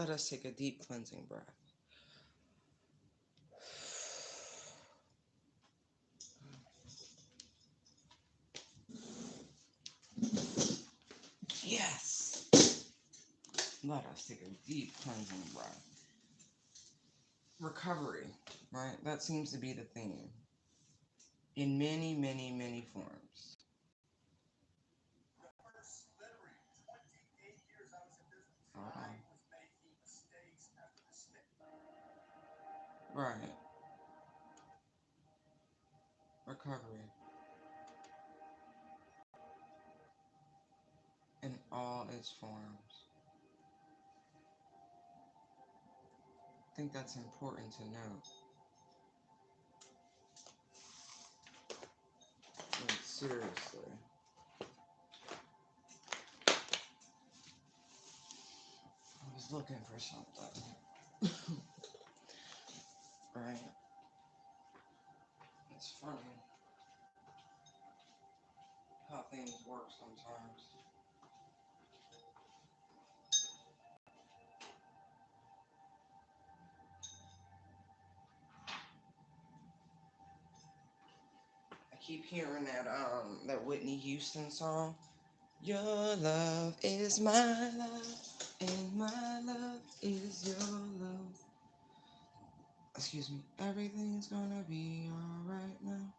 Let us take a deep cleansing breath. Yes. Let us take a deep cleansing breath. Recovery, right? That seems to be the theme. In many, many, many forms. Right. Recovery. In all its forms. I think that's important to note. Like, seriously. I was looking for something. Right. It's funny how things work sometimes. I keep hearing that Whitney Houston song. Your love is my love, and my love is your love. Excuse me. Everything's gonna be alright now.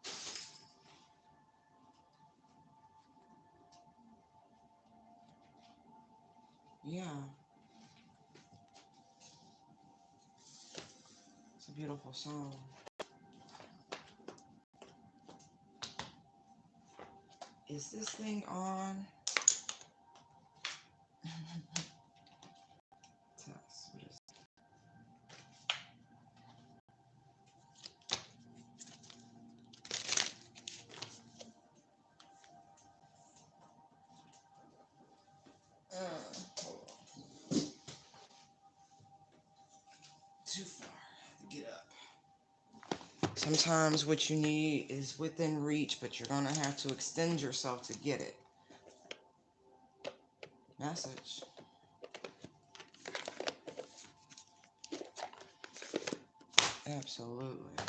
Yeah. It's a beautiful song. Is this thing on? Test. What is it? Hold on. Too far to get up. Sometimes what you need is within reach, but you're gonna have to extend yourself to get it. Message. Absolutely.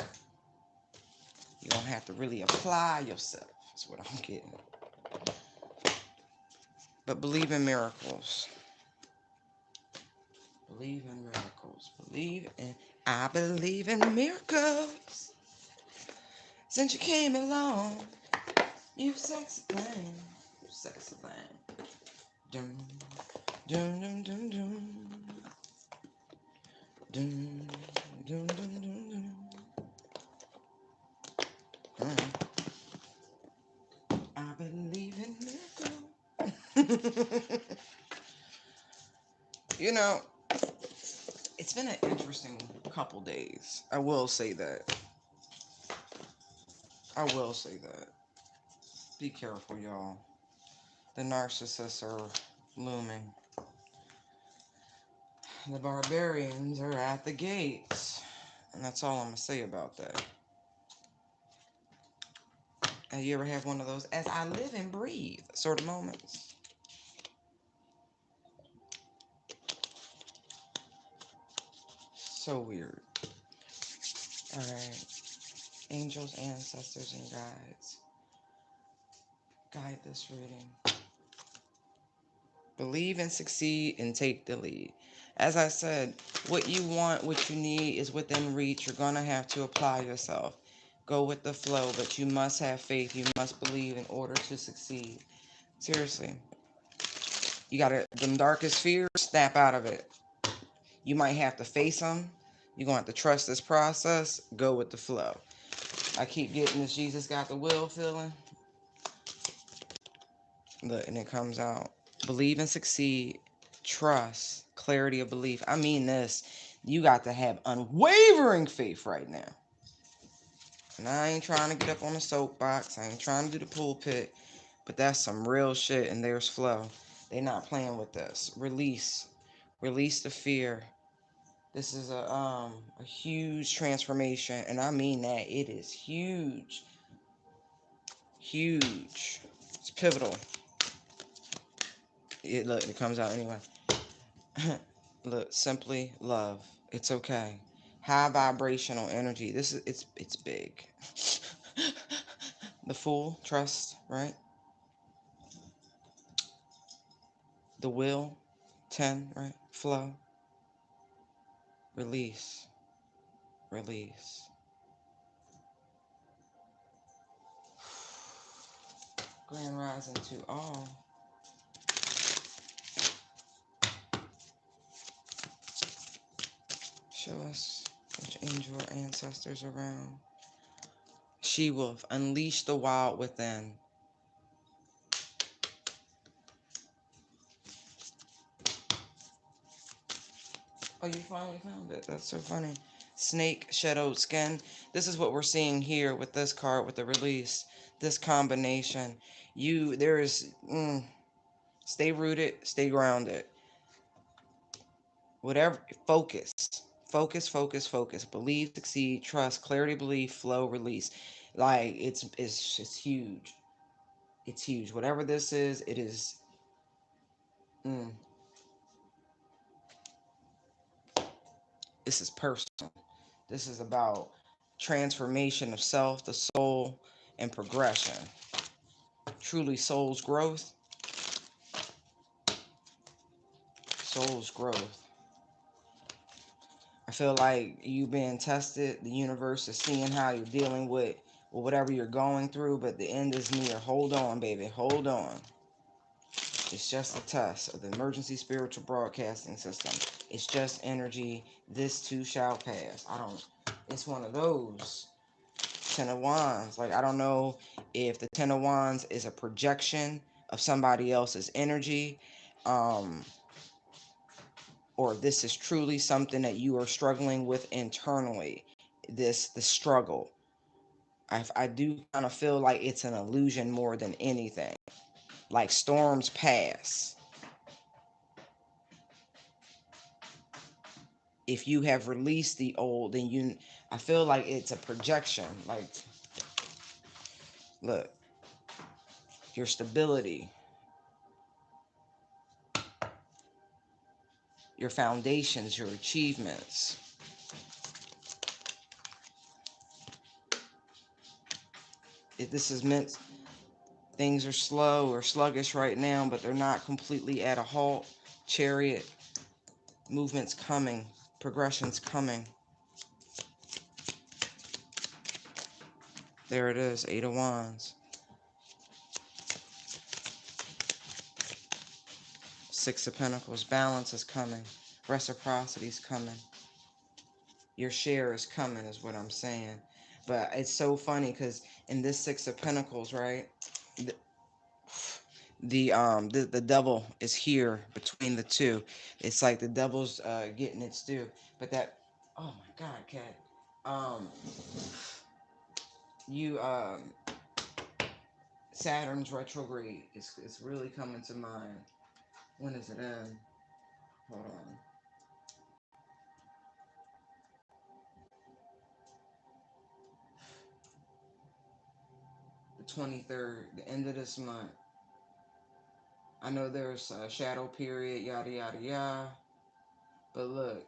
You don't have to really apply yourself, is what I'm getting. But believe in miracles. Believe in miracles. I believe in miracles. Since you came along, you sexy thing. You sexy thing. Dum, dum, dum, dum, dum. Dum, dum, dum, dum, dum. I believe in miracles. You know, it's been an interesting couple days. I will say that. I will say that. Be careful, y'all. The narcissists are looming. The barbarians are at the gates. And that's all I'm going to say about that. Have you ever had one of those as I live and breathe sort of moments? So weird. Alright. Angels, ancestors, and guides. Guide this reading. Believe and succeed and take the lead. As I said, what you want, what you need is within reach. You're going to have to apply yourself. Go with the flow, but you must have faith. You must believe in order to succeed. Seriously. You got to, the darkest fears, snap out of it. You might have to face them. You're going to have to trust this process. Go with the flow. I keep getting this Jesus got the will feeling. Look, and it comes out. Believe and succeed. Trust. Clarity of belief. I mean this. You got to have unwavering faith right now. And I ain't trying to get up on the soapbox. I ain't trying to do the pulpit. But that's some real shit, and there's flow. They're not playing with this. Release. Release the fear. This is a huge transformation, and I mean that. It is huge. Huge. It's pivotal. Look, it comes out anyway. Look, simply love. It's okay. High vibrational energy. This is it's big. The Fool, trust, right? The Will, 10, right? Flow, release, release. Grand rising to all. Show us which angel or ancestors around. She wolf, unleash the wild within. Oh, you finally found it. That's so funny. Snake, shadowed skin. This is what we're seeing here with this card, with the release. This combination. Stay rooted, stay grounded. Whatever, focus. Focus, focus, focus. Believe, succeed, trust, clarity, belief, flow, release. Like, it's huge. It's huge. Whatever this is, it is. Mm, this is personal. This is about transformation of self, the soul, and progression. Truly, soul's growth. Soul's growth. I feel like you being tested. The universe is seeing how you're dealing with whatever you're going through, but the end is near. Hold on, baby. Hold on. It's just a test of the emergency spiritual broadcasting system. It's just energy. This too shall pass. It's one of those. Ten of Wands. Like, I don't know if the Ten of Wands is a projection of somebody else's energy, or this is truly something that you are struggling with internally. The struggle. I do kind of feel like it's an illusion more than anything. Like, storms pass. If you have released the old, then I feel like it's a projection. Like, look, your stability, your foundations, your achievements. If this is meant, things are slow or sluggish right now, but they're not completely at a halt. Chariot, movement's coming, progression's coming. There it is, Eight of Wands. Six of Pentacles, balance is coming. Reciprocity's coming. Your share is coming, is what I'm saying. But it's so funny because in this Six of Pentacles, right? The devil is here between the two. It's like the devil's getting its due. But that, oh my God, Cat. Um, you Saturn's retrograde is really coming to mind. When is it in? Hold on. The 23rd, the end of this month. I know there's a shadow period, yada yada yada. But look,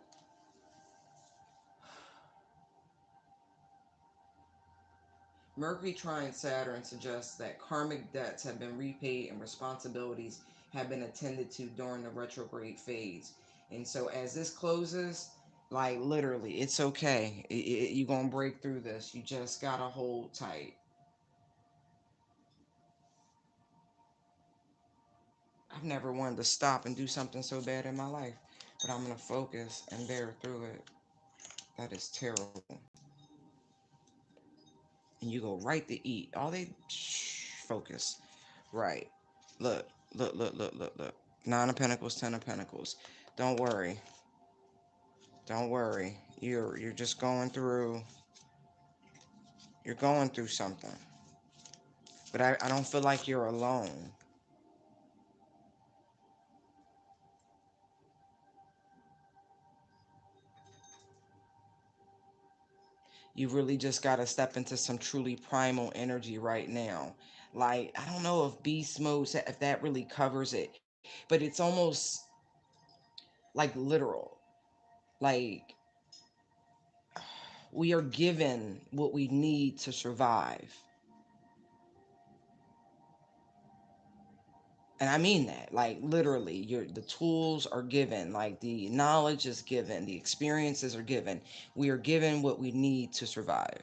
Mercury trine Saturn suggests that karmic debts have been repaid and responsibilities have been attended to during the retrograde phase. And so as this closes, like, literally, it's okay. You're going to break through this. You just got to hold tight. I've never wanted to stop and do something so bad in my life, but I'm going to focus and bear through it. That is terrible. And you go right to eat. All they focus. Right. Look, look, look, look, look, look. Nine of Pentacles, Ten of Pentacles. Don't worry. Don't worry. You're just going through. You're going through something. But I don't feel like you're alone. You really just got to step into some truly primal energy right now. Like, I don't know if beast mode, if that really covers it, but it's almost like literal. Like, we are given what we need to survive. And I mean that, like literally, the tools are given, like the knowledge is given, the experiences are given. We are given what we need to survive.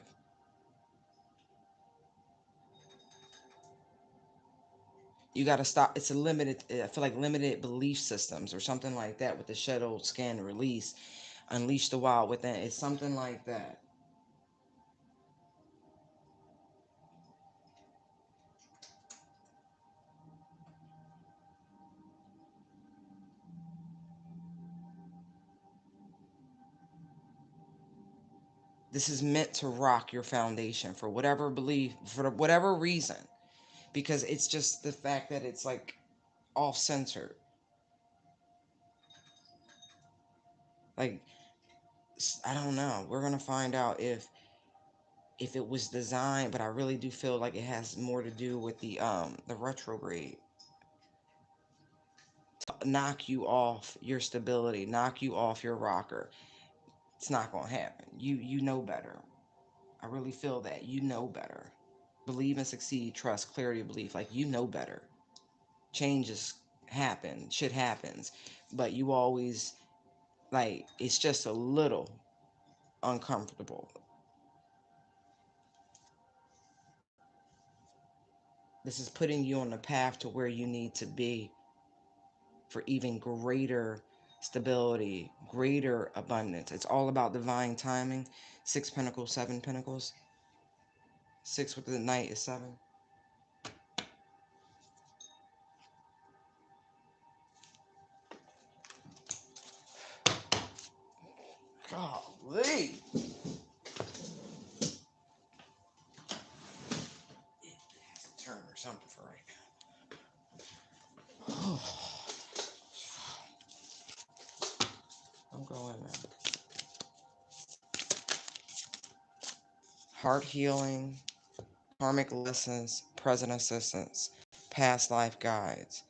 You got to stop. It's a limited, I feel like limited belief systems or something like that with the shadow scan release, unleash the wild within. It's something like that. This is meant to rock your foundation for whatever belief, for whatever reason, because it's just the fact that it's like off centered. Like, I don't know. We're gonna find out if it was designed, but I really do feel like it has more to do with the retrograde. Knock you off your stability, knock you off your rocker. It's not gonna happen. You know better. I really feel that you know better. Believe and succeed, trust, clarity of belief. Like, you know better. Changes happen, shit happens, but you always, like, it's just a little uncomfortable. This is putting you on the path to where you need to be for even greater stability, greater abundance. It's all about divine timing. 6 Pentacles, 7 Pentacles. 6 with the Knight is 7. Golly. It has to turn or something for right now. I'm going now. Heart healing, karmic lessons, present assistance, past life guides,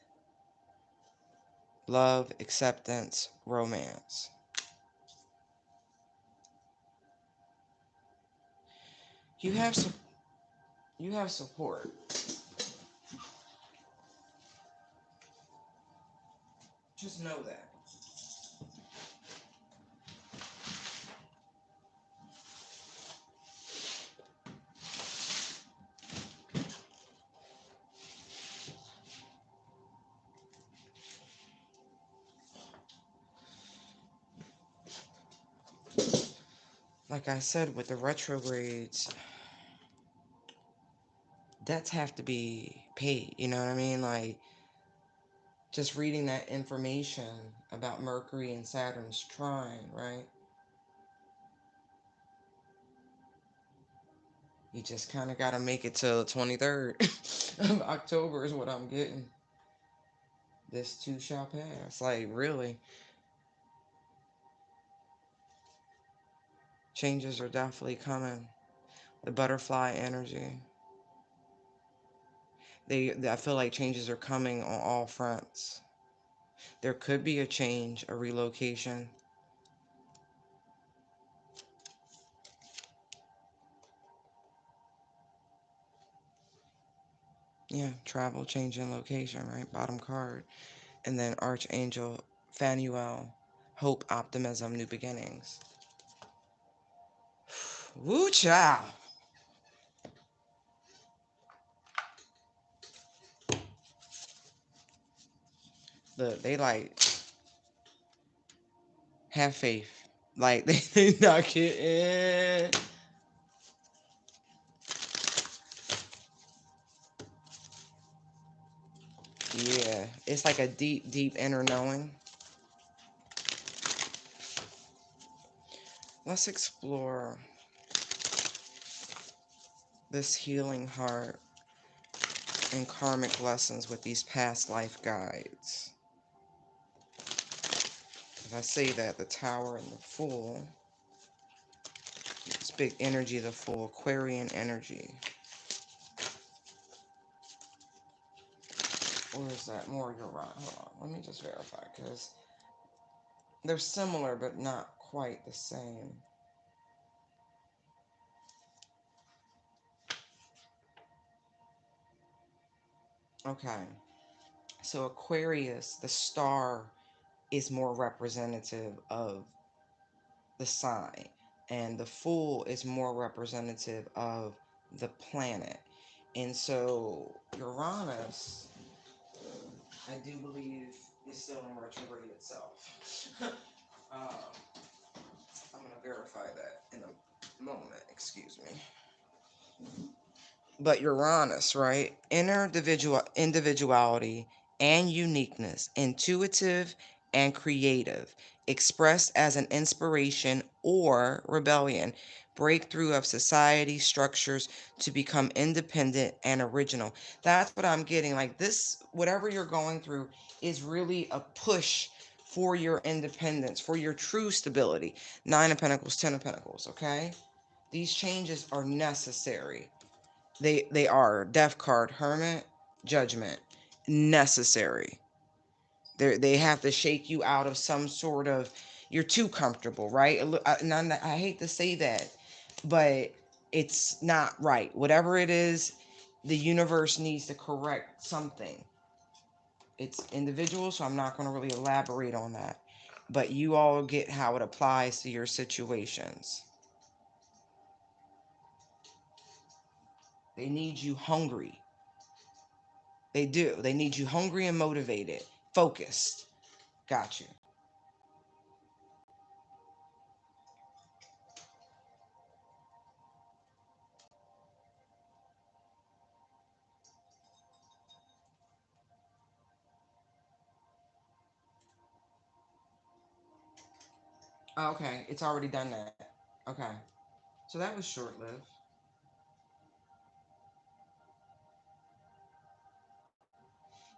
love, acceptance, romance. You have support. Just know that. Like I said, with the retrogrades, debts have to be paid. You know what I mean? Like, just reading that information about Mercury and Saturn's trine, right? You just kind of got to make it till the 23rd of October is what I'm getting. This too shall pass. Like, really. Changes are definitely coming. The butterfly energy. I feel like changes are coming on all fronts. There could be a change, a relocation. Yeah, travel, change in location, right? Bottom card. And then Archangel Phanuel, hope, optimism, new beginnings. Woo child. Look, they like have faith. Like, they not kidding. Yeah, it's like a deep, deep inner knowing. Let's explore this healing heart and karmic lessons with these past life guides. If I say that, the Tower and the Fool, it's big energy, the Fool, Aquarian energy. Or is that more Uranus? Hold on, let me just verify, because They're similar, but not quite the same. Okay. So Aquarius, the star, is more representative of the sign, and the Fool is more representative of the planet. And so Uranus, I do believe, is still in retrograde itself. um, I'm going to verify that in a moment. Excuse me. But Uranus, right? Individuality and uniqueness, intuitive and creative, expressed as an inspiration or rebellion, breakthrough of society structures to become independent and original. That's what I'm getting. Like this, whatever you're going through is really a push for your independence, for your true stability. Nine of Pentacles, Ten of Pentacles, okay? These changes are necessary. They are Death card, Hermit, Judgment, necessary. They have to shake you out of some sort of, you're too comfortable, right? I hate to say that, but it's not right. Whatever it is, the universe needs to correct something. It's individual, so I'm not going to really elaborate on that. But you all get how it applies to your situations. They need you hungry. They do. They need you hungry and motivated, focused. Got you. Okay, it's already done that. Okay. So that was short lived.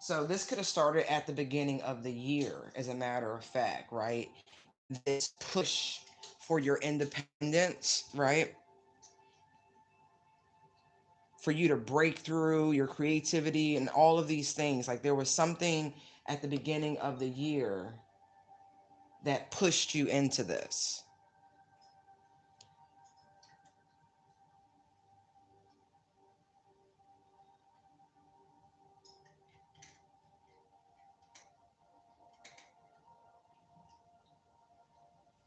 So this could have started at the beginning of the year, as a matter of fact, right? This push for your independence, right? For you to break through your creativity and all of these things. Like there was something at the beginning of the year that pushed you into this.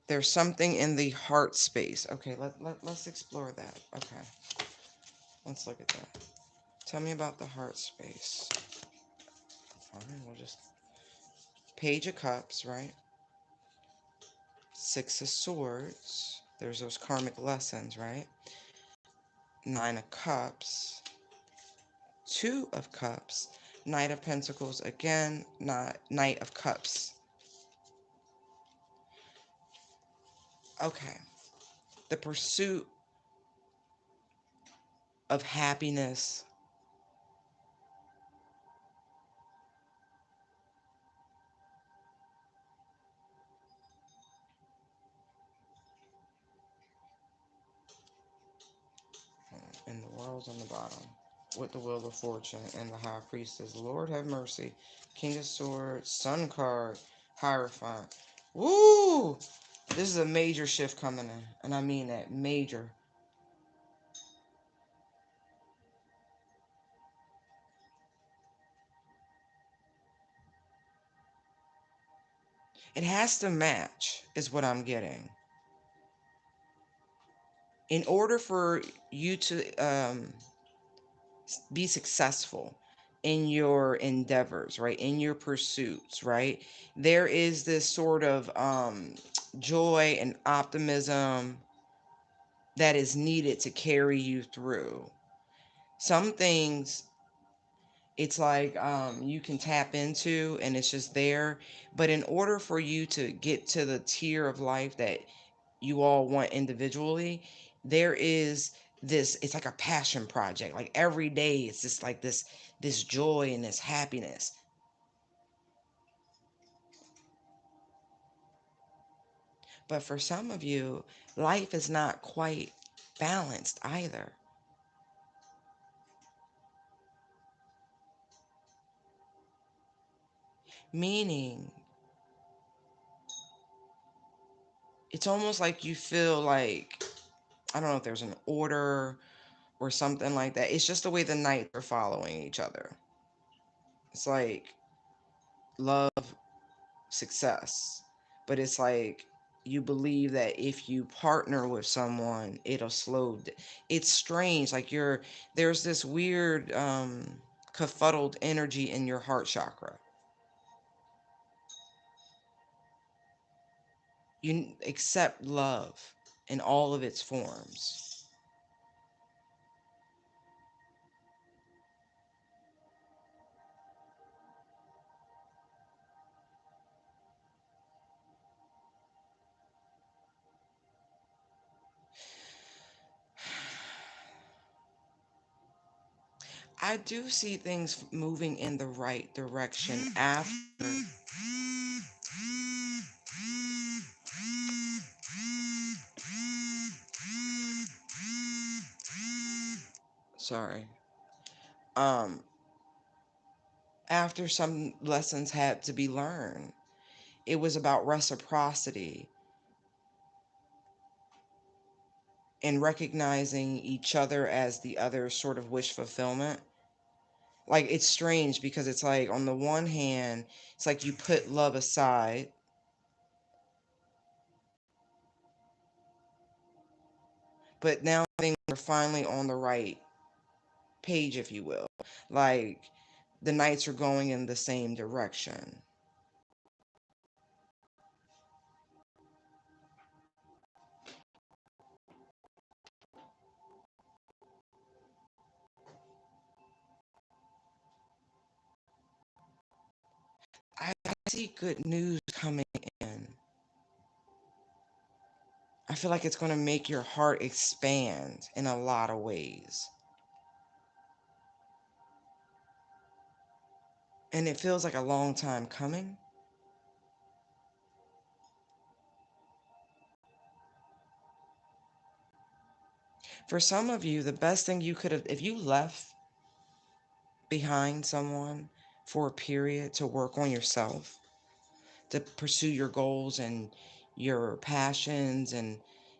There's something in the heart space. Okay, let's explore that. Okay, let's look at that. Tell me about the heart space. Fine, we'll just... Page of Cups, right? Six of Swords. There's those karmic lessons, right? Nine of Cups. Two of Cups. Knight of Pentacles again. Knight of Cups. Okay. The pursuit of happiness. And the world's on the bottom. With the Wheel of Fortune and the High Priestess. Lord have mercy. King of Swords. Sun card. Hierophant. Woo! This is a major shift coming in. And I mean that. Major. It has to match, is what I'm getting. In order for you to be successful in your endeavors, right? In your pursuits, right? There is this sort of joy and optimism that is needed to carry you through. Some things it's like you can tap into and it's just there. But in order for you to get to the tier of life that you all want individually, there is this, it's like a passion project. Like every day it's just like this joy and this happiness. But for some of you, life is not quite balanced either. Meaning it's almost like you feel like, I don't know if there's an order or something like that. It's just the way the nights are following each other. It's like love, success. But it's like you believe that if you partner with someone, it'll it's strange. Like there's this weird confuddled energy in your heart chakra. You accept love in all of its forms. I do see things moving in the right direction after. Sorry. Um, After some lessons had to be learned, it was about reciprocity and recognizing each other as the other sort of wish fulfillment. Like, it's strange because it's like, on the one hand, it's like you put love aside, but now things are finally on the right page, if you will. Like, the nights are going in the same direction. I see good news coming in. I feel like it's going to make your heart expand in a lot of ways. And it feels like a long time coming. For some of you, the best thing you could have, if you left behind someone for a period to work on yourself, to pursue your goals and your passions and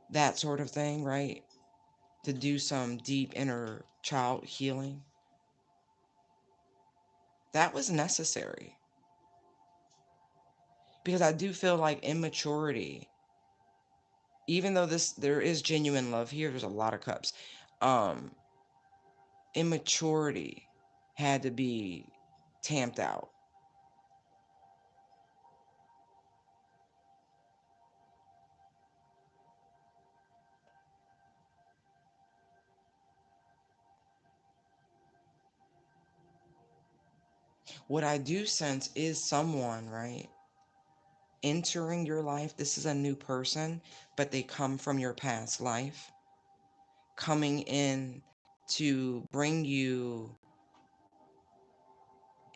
that sort of thing, right? To do some deep inner child healing, that was necessary. Because I do feel like immaturity, even though there is genuine love here, there's a lot of cups. Um, Immaturity had to be tamped out. What I do sense is someone, right, entering your life. This is a new person, but they come from your past life, coming in to bring you,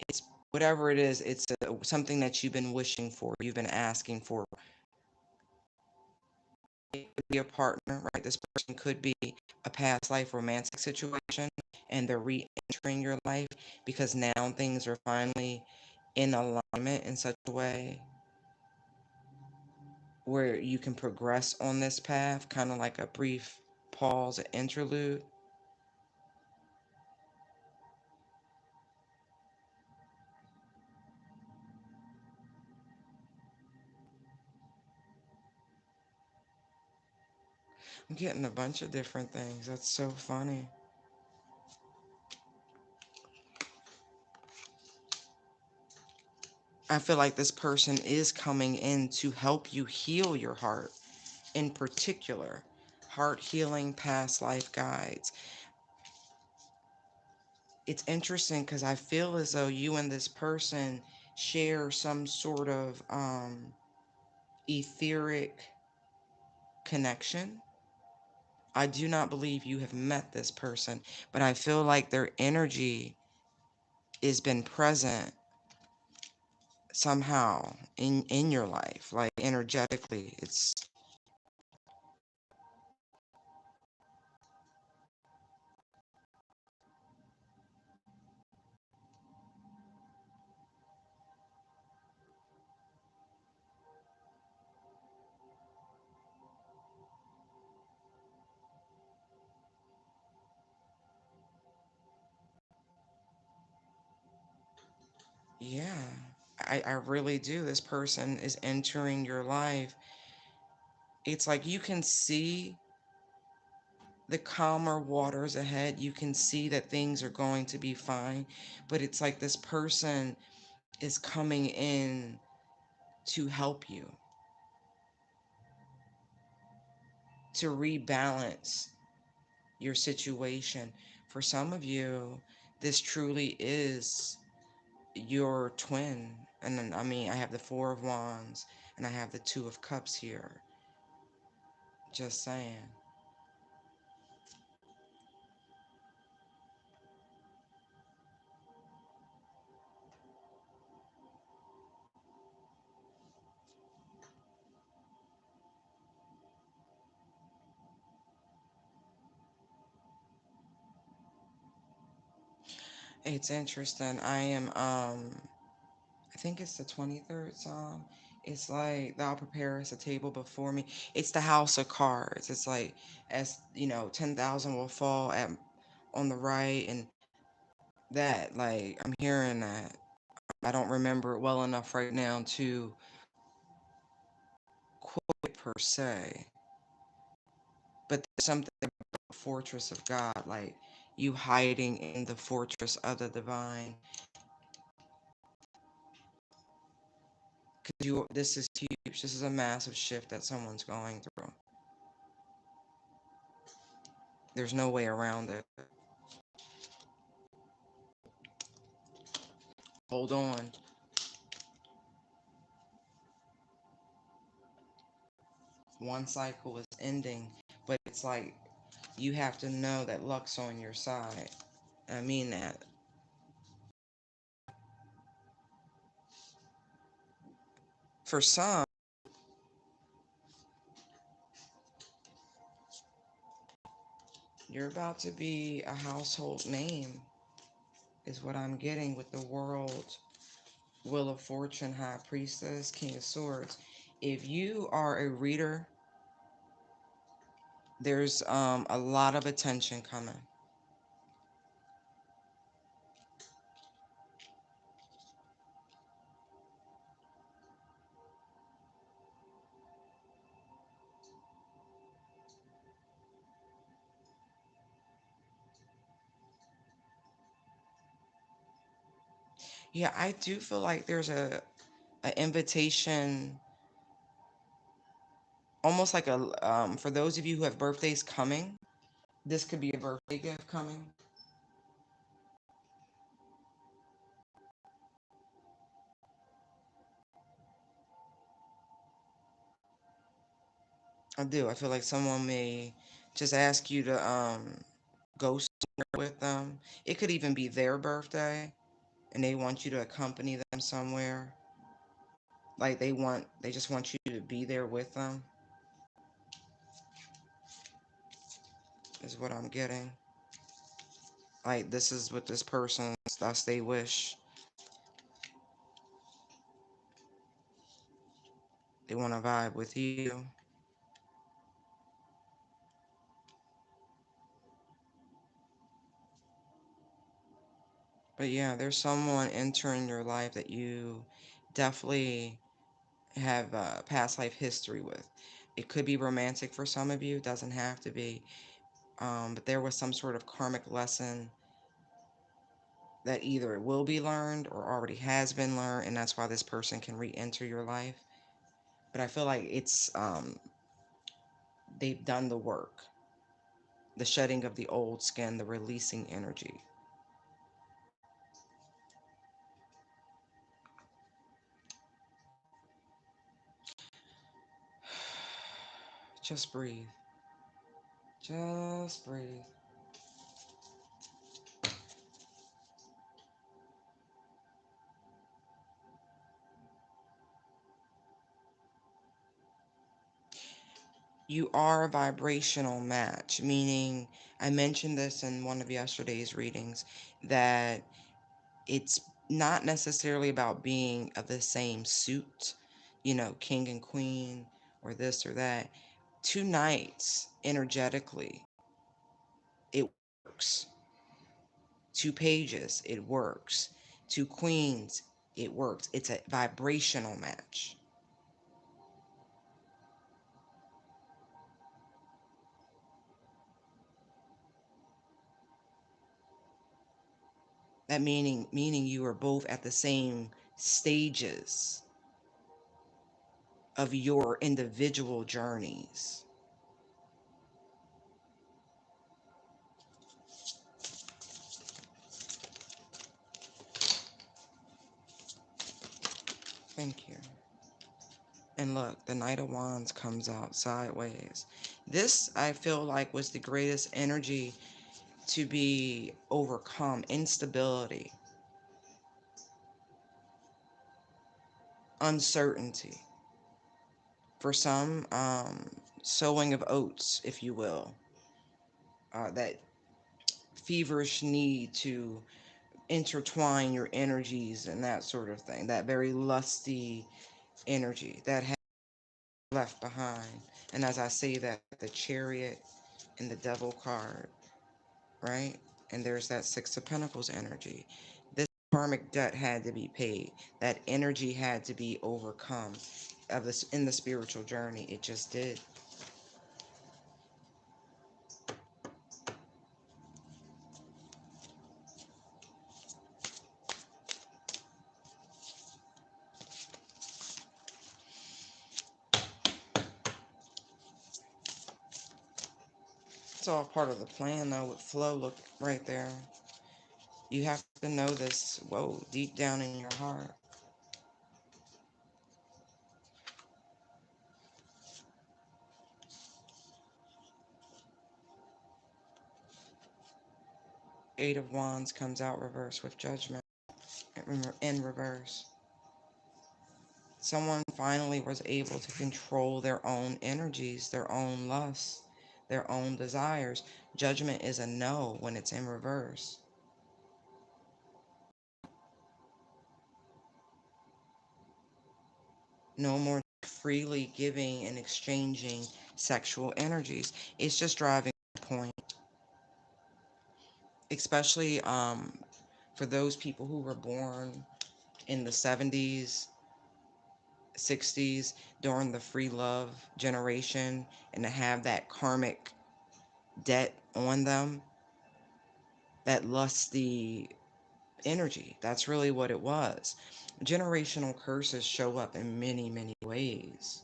it's whatever it is, it's something that you've been wishing for, you've been asking for. It could be a partner, right? This person could be a past life romantic situation, and they're re-entering your life because now things are finally in alignment in such a way where you can progress on this path, kind of like a brief pause, an interlude. I'm getting a bunch of different things. That's so funny. I feel like this person is coming in to help you heal your heart, in particular. Heart healing, past life guides. It's interesting because I feel as though you and this person share some sort of etheric connection. I do not believe you have met this person, but I feel like their energy has been present somehow in your life, like energetically. It's Yeah, I really do. This person is entering your life. It's like you can see the calmer waters ahead. You can see that things are going to be fine. But it's like this person is coming in to help you, to rebalance your situation. For some of you, this truly is your twin. And then, I mean, I have the Four of Wands and I have the Two of Cups here. Just saying. It's interesting. I think it's the 23rd Psalm. It's like, thou preparest a table before me. It's the House of Cards. It's like, as you know, 10,000 will fall at on the right, and that, like, I'm hearing that. I don't remember it well enough right now to quote it per se, but there's something about the fortress of God, like you hiding in the fortress of the divine. Because this is huge. This is a massive shift that someone's going through. There's no way around it. Hold on. One cycle is ending, but it's like you have to know that luck's on your side. I mean that. For some, you're about to be a household name, is what I'm getting with the world. Wheel of Fortune, High Priestess, King of Swords. If you are a reader, there's a lot of attention coming. Yeah, I do feel like there's an invitation, almost like a for those of you who have birthdays coming, this could be a birthday gift coming. I do. I feel like someone may just ask you to go somewhere with them. It could even be their birthday and they want you to accompany them somewhere. Like they just want you to be there with them, is what I'm getting. Like this is what this person, thus they wish. They want to vibe with you. But yeah, there's someone entering your life that you definitely have past life history with. It could be romantic for some of you, it doesn't have to be. But there was some sort of karmic lesson that either will be learned or already has been learned, and that's why this person can re-enter your life. But I feel like it's they've done the work, the shedding of the old skin, the releasing energy. Just breathe. Just breathe. You are a vibrational match, meaning I mentioned this in one of yesterday's readings that it's not necessarily about being of the same suit, you know, king and queen or this or that. Two knights energetically, it works. Two pages, it works. Two queens, it works. It's a vibrational match. That meaning you are both at the same stages of your individual journeys. Thank you. And look, the Knight of Wands comes out sideways. This, I feel like, was the greatest energy to be overcome. Instability, uncertainty. For some, sowing of oats, if you will. That feverish need to intertwine your energies and that sort of thing. That very lusty energy that has left behind. And as I say that, the Chariot and the Devil card, right? And there's that Six of Pentacles energy. This karmic debt had to be paid. That energy had to be overcome of this in the spiritual journey. It just did. It's all part of the plan, though, with flow. Look right there. You have to know this, whoa, deep down in your heart. Eight of Wands comes out reverse with Judgment in reverse. Someone finally was able to control their own energies, their own lusts, their own desires. Judgment is a no when it's in reverse. No more freely giving and exchanging sexual energies. It's just driving the point. Especially for those people who were born in the 70s, 60s, during the free love generation, and to have that karmic debt on them, that lusty energy. That's really what it was. Generational curses show up in many, many ways.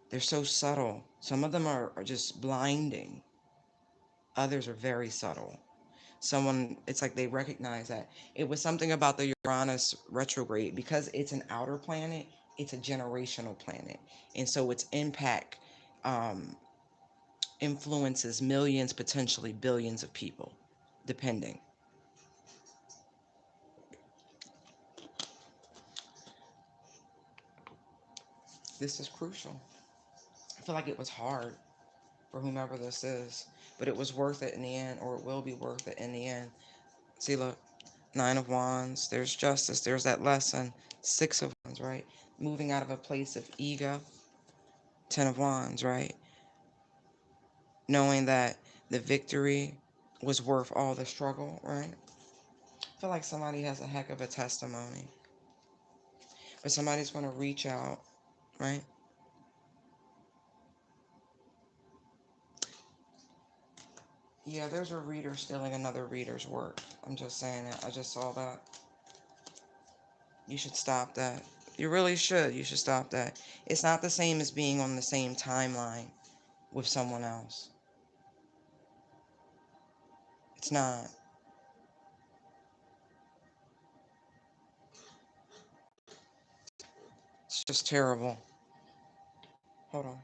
They're so subtle. Some of them are just blinding. Others are very subtle. Someone, it's like they recognize that it was something about the Uranus retrograde. Because it's an outer planet, it's a generational planet, and so its impact um, influences millions, potentially billions of people, depending. This is crucial. I feel like it was hard for whomever this is, but it was worth it in the end, or it will be worth it in the end. See, look, Nine of Wands, there's justice, there's that lesson. Six of Wands, right? Moving out of a place of ego. Ten of Wands, right? Knowing that the victory was worth all the struggle, right? I feel like somebody has a heck of a testimony. But somebody's going to reach out, right? Yeah, there's a reader stealing another reader's work. I'm just saying it. I just saw that. You should stop that. You really should. You should stop that. It's not the same as being on the same timeline with someone else. It's not. It's just terrible. Hold on.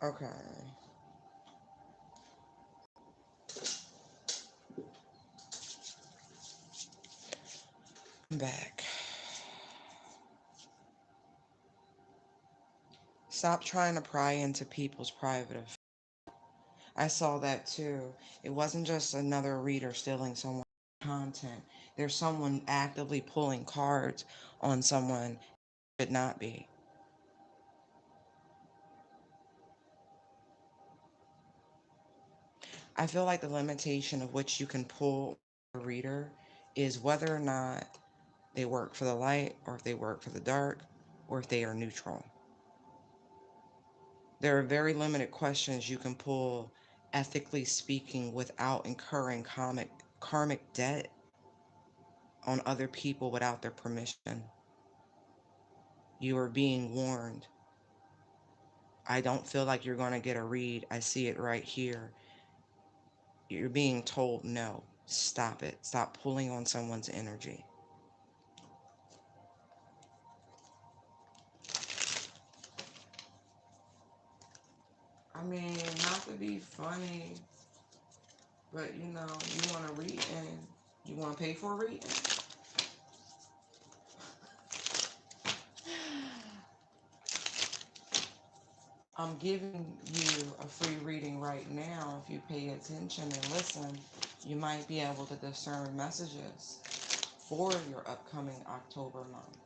Okay. I'm back. Stop trying to pry into people's private affairs. I saw that too. It wasn't just another reader stealing someone's content. There's someone actively pulling cards on someone should not be. I feel like the limitation of which you can pull a reader is whether or not they work for the light, or if they work for the dark, or if they are neutral. There are very limited questions you can pull, ethically speaking, without incurring karmic debt on other people without their permission. You are being warned. I don't feel like you're going to get a read. I see it right here. You're being told no. Stop it. Stop pulling on someone's energy. I mean, not to be funny, but you know, you want to read and you want to pay for a reading. I'm giving you a free reading right now. If you pay attention and listen, you might be able to discern messages for your upcoming October month.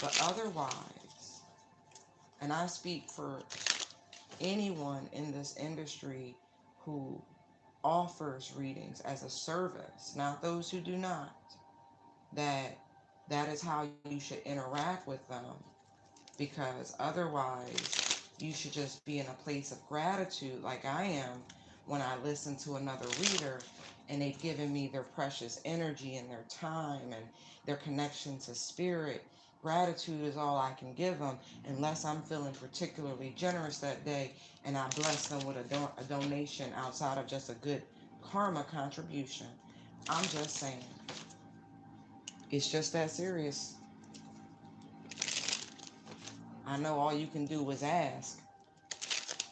But otherwise, and I speak for anyone in this industry who offers readings as a service, not those who do not, that that is how you should interact with them, because otherwise you should just be in a place of gratitude like I am when I listen to another reader and they've given me their precious energy and their time and their connection to spirit. Gratitude is all I can give them unless I'm feeling particularly generous that day and I bless them with a donation outside of just a good karma contribution. I'm just saying, it's just that serious. I know all you can do is ask,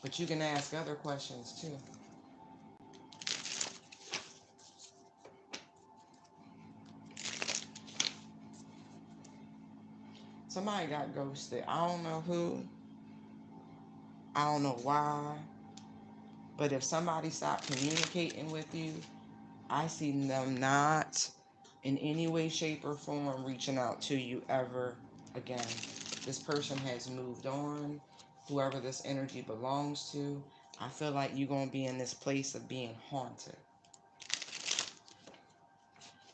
but you can ask other questions too. Somebody got ghosted. I don't know who. I don't know why. But if somebody stopped communicating with you, I see them not in any way, shape, or form reaching out to you ever again. This person has moved on. Whoever this energy belongs to, I feel like you're going to be in this place of being haunted.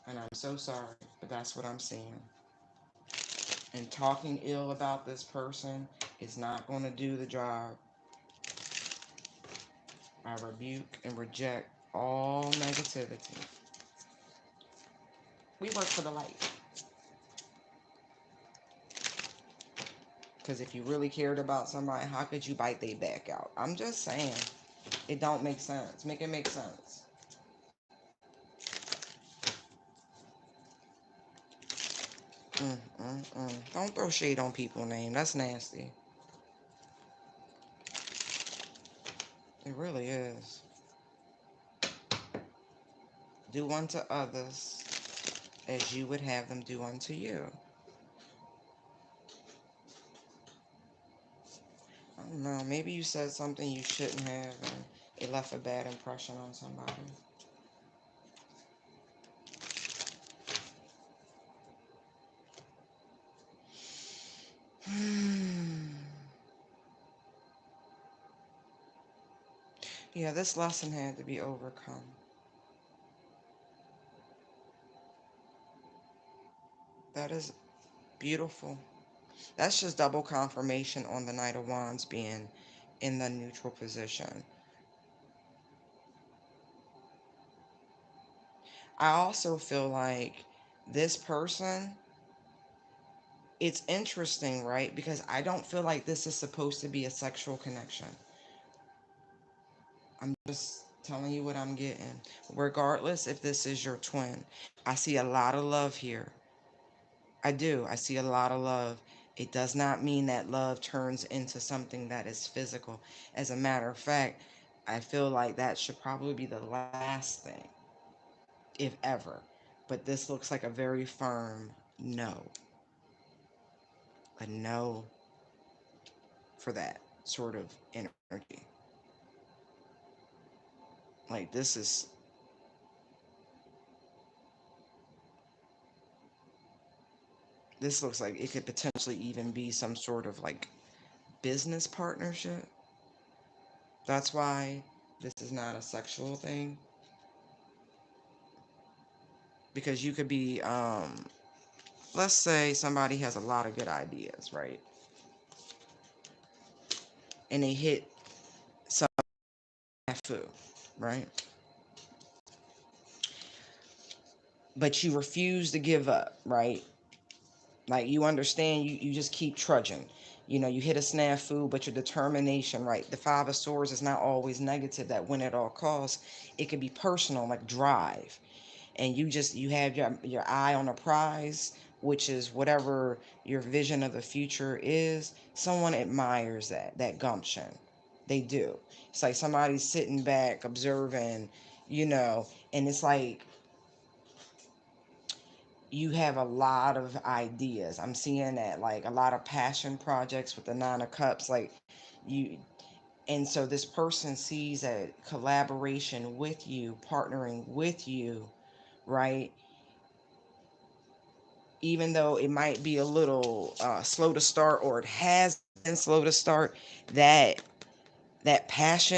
And I'm so sorry, but that's what I'm seeing. And talking ill about this person is not going to do the job. I rebuke and reject all negativity. We work for the light. Because if you really cared about somebody, how could you bite their back out? I'm just saying. It don't make sense. Make it make sense. Don't throw shade on people's name. That's nasty. It really is. Do unto others as you would have them do unto you. I don't know. Maybe you said something you shouldn't have and it left a bad impression on somebody. Yeah, this lesson had to be overcome. That is beautiful. That's just double confirmation on the Knight of Wands being in the neutral position. I also feel like this person, it's interesting, right? Because I don't feel like this is supposed to be a sexual connection. I'm just telling you what I'm getting. Regardless if this is your twin, I see a lot of love here. I do. I see a lot of love. It does not mean that love turns into something that is physical. As a matter of fact, I feel like that should probably be the last thing, if ever. But this looks like a very firm no. A no for that sort of energy. Like this looks like it could potentially even be some sort of like business partnership. That's why this is not a sexual thing. Because you could be, let's say somebody has a lot of good ideas, right? And they hit some food, right? But you refuse to give up, right? Like you understand, you just keep trudging. You know, you hit a snafu, but your determination, right? The Five of Swords is not always negative, that win at all costs. It could be personal, like drive. And you have your eye on a prize, which is whatever your vision of the future is. Someone admires that gumption. They do. It's like somebody's sitting back observing, and it's like you have a lot of ideas. I'm seeing that, like a lot of passion projects with the Nine of Cups, like you. And so this person sees a collaboration with you, partnering with you, right? Even though it might be a little slow to start, or it has been slow to start, that passion,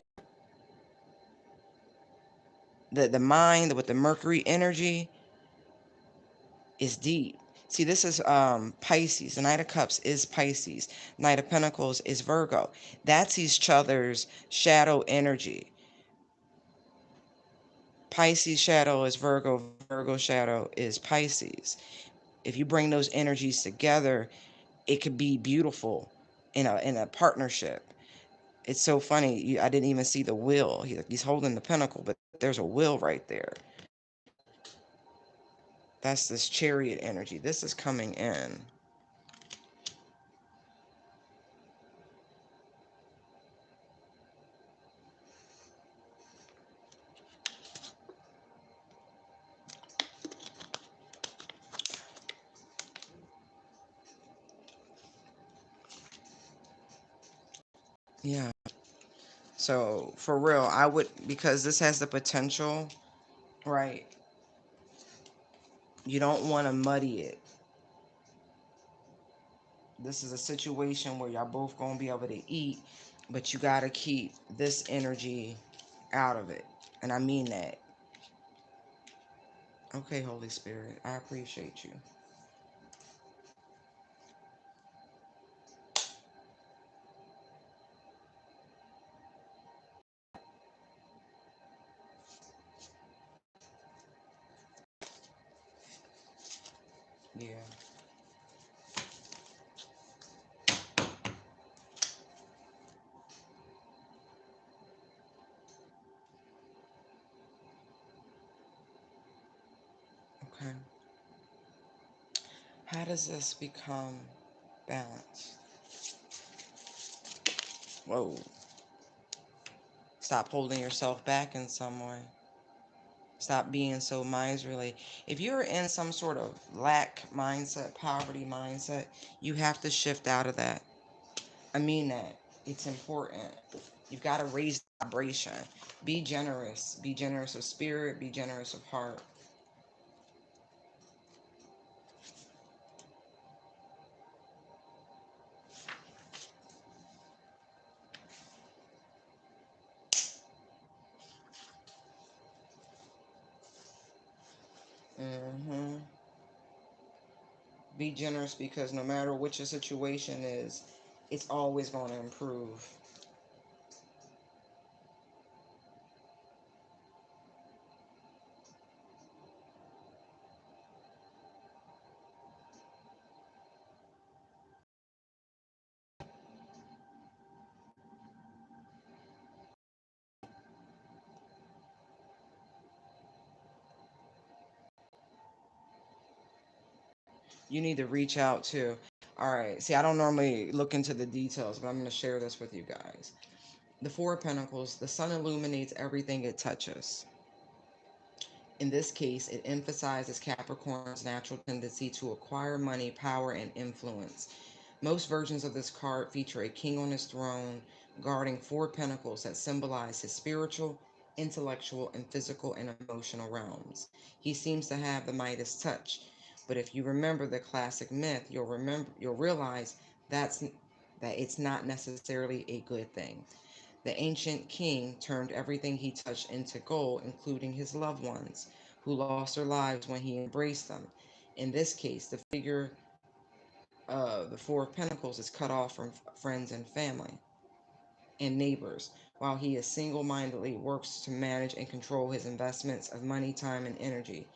the mind with the Mercury energy is deep. See, this is Pisces. The Knight of Cups is Pisces. Knight of Pentacles is Virgo. That's each other's shadow energy. Pisces shadow is Virgo. Virgo shadow is Pisces. If you bring those energies together, it could be beautiful in a partnership. It's so funny. I didn't even see the wheel. He's holding the pentacle, but there's a wheel right there. That's this chariot energy. This is coming in. Yeah. So for real, I would, because this has the potential, right? You don't want to muddy it. This is a situation where y'all both gonna be able to eat, but you gotta keep this energy out of it. And I mean that. Okay, Holy Spirit, I appreciate you. Yeah. Okay. How does this become balanced? Whoa. Stop holding yourself back in some way. Stop being so miserly. If you're in some sort of lack mindset, poverty mindset, you have to shift out of that. I mean that. It's important. You've got to raise the vibration. Be generous. Be generous of spirit. Be generous of heart. hmm Be generous, because no matter what your situation is, it's always going to improve. You need to reach out to. All right. See, I don't normally look into the details, but I'm going to share this with you guys. The Four of Pentacles, the sun illuminates everything it touches. In this case, it emphasizes Capricorn's natural tendency to acquire money, power, and influence. Most versions of this card feature a king on his throne guarding four pentacles that symbolize his spiritual, intellectual, and physical and emotional realms. He seems to have the Midas touch, but if you remember the classic myth, you'll realize that it's not necessarily a good thing. The ancient king turned everything he touched into gold, including his loved ones, who lost their lives when he embraced them. In this case, the figure of the Four of Pentacles is cut off from friends and family and neighbors, while he is single-mindedly works to manage and control his investments of money, time, and energy.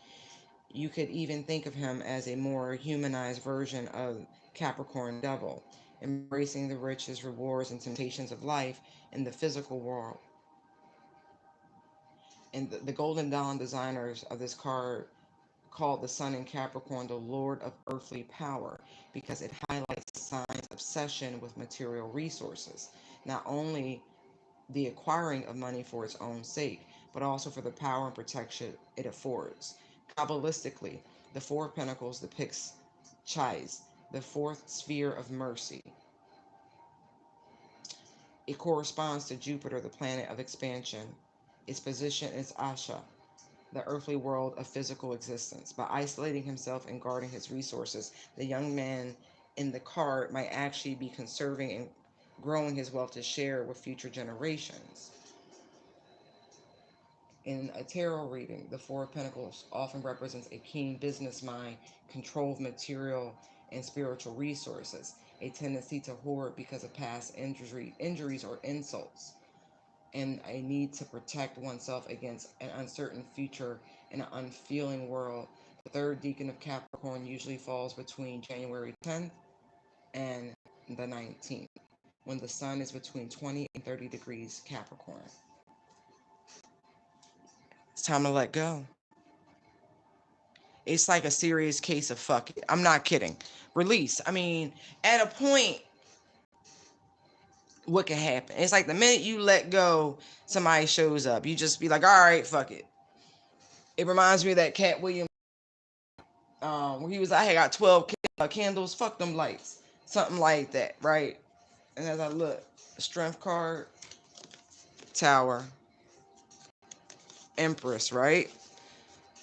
You could even think of him as a more humanized version of Capricorn devil, embracing the riches, rewards, and temptations of life in the physical world. And the Golden Dawn designers of this card called the Sun in Capricorn the Lord of Earthly Power because it highlights the sign's obsession with material resources, not only the acquiring of money for its own sake, but also for the power and protection it affords. Kabbalistically, the Four of Pentacles depicts Chais, the fourth sphere of mercy. It corresponds to Jupiter, the planet of expansion. Its position is Asha, the earthly world of physical existence. By isolating himself and guarding his resources, the young man in the card might actually be conserving and growing his wealth to share with future generations. In a tarot reading, the Four of Pentacles often represents a keen business mind, control of material and spiritual resources, a tendency to hoard because of past injuries or insults, and a need to protect oneself against an uncertain future in an unfeeling world. The third deacon of Capricorn usually falls between January 10th and the 19th, when the sun is between 20 and 30 degrees Capricorn. It's time to let go. It's like a serious case of fuck it. I'm not kidding. Release. I mean, at a point, what can happen? It's like the minute you let go, somebody shows up. You just be like, all right, fuck it. It reminds me of that Cat Williams, where he was, I had got 12 candles, fuck them lights. Something like that, right? And as I look, Strength card, Tower, Empress, right?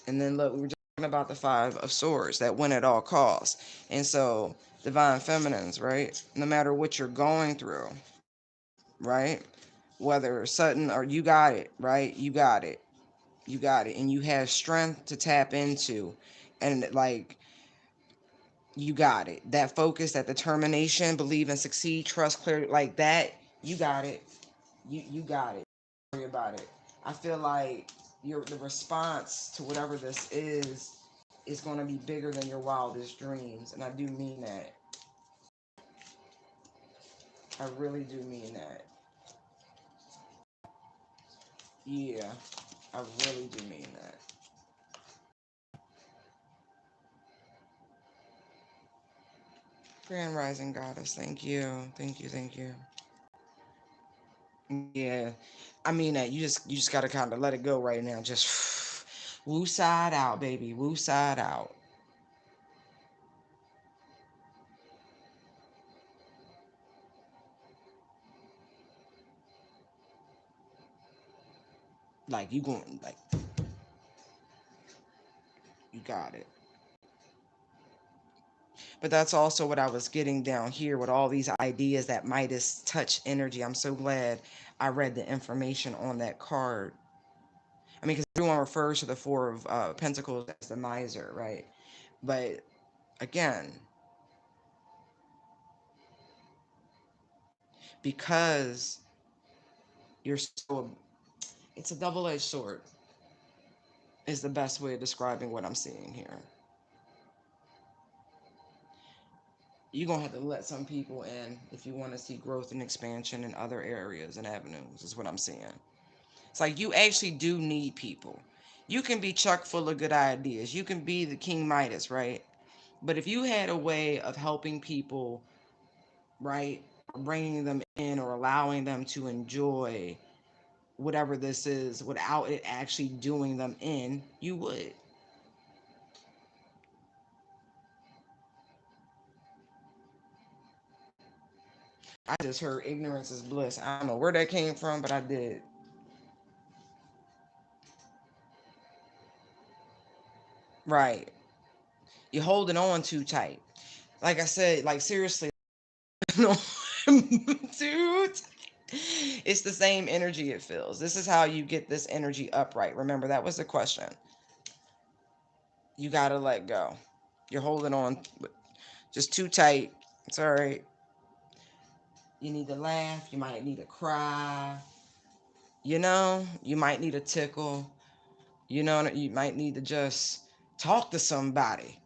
And then look, we were just talking about the Five of Swords, that win at all costs. And so, Divine Feminines, right? No matter what you're going through, right? Whether sudden or you got it, right? You got it. You got it. And you have strength to tap into. And like, you got it. That focus, that determination, believe and succeed, trust, clarity, like that, you got it. You got it. Don't worry about it. I feel like the response to whatever this is going to be bigger than your wildest dreams, and I do mean that. I really do mean that. Yeah, I really do mean that. Grand Rising Goddess, thank you, thank you, thank you. Yeah, I mean that. You just gotta kind of let it go right now. Just woo side out, baby. Woo side out. Like you going like you got it. But that's also what I was getting down here with all these ideas that Midas touch energy. I'm so glad I read the information on that card. I mean, because everyone refers to the Four of Pentacles as the miser, right? But again, because you're so, it's a double-edged sword, is the best way of describing what I'm seeing here. You're going to have to let some people in if you want to see growth and expansion in other areas and avenues, is what I'm seeing. It's like you actually do need people. You can be chock full of good ideas. You can be the King Midas, right? But if you had a way of helping people, right, bringing them in or allowing them to enjoy whatever this is without it actually doing them in, you would. I just heard ignorance is bliss. I don't know where that came from, but I did. Right. You're holding on too tight. Like I said, like seriously, no, dude. It's the same energy it feels. This is how you get this energy upright. Remember, that was the question. You got to let go. You're holding on just too tight. It's all right. You need to laugh. You might need to cry. You might need a tickle. You might need to just talk to somebody,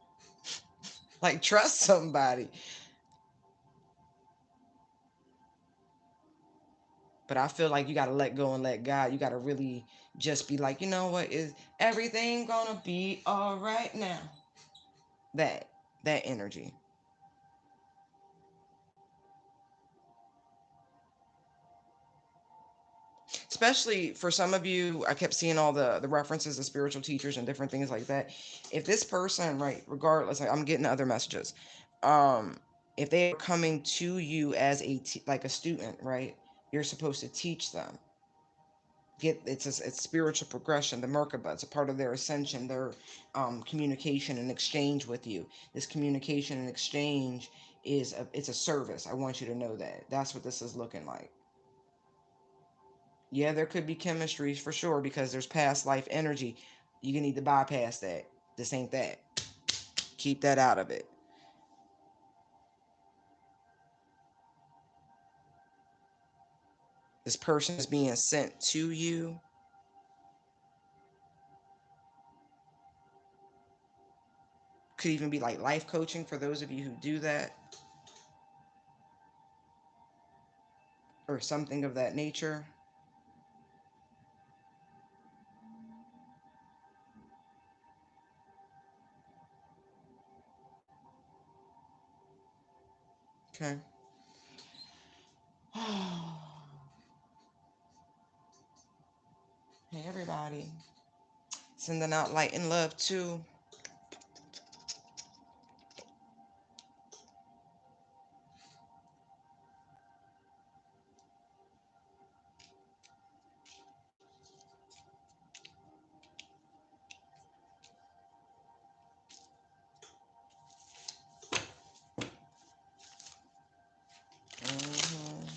like trust somebody. But I feel like you got to let go and let God. You got to really just be like, you know what? Is everything going to be all right now? That, that energy. Especially for some of you, I kept seeing all the references to spiritual teachers and different things like that. If this person, right, regardless, like I'm getting other messages, um, if they are coming to you as like a student, right, you're supposed to teach them. It's spiritual progression. The Merkaba, it's a part of their ascension, their communication and exchange with you. This communication and exchange it's a service. I want you to know that. That's what this is looking like. Yeah, there could be chemistry for sure because there's past life energy. You need to bypass that. This ain't that. Keep that out of it. This person is being sent to you. Could even be like life coaching for those of you who do that or something of that nature. Okay. Hey, everybody. Sending out light and love too. Mhm.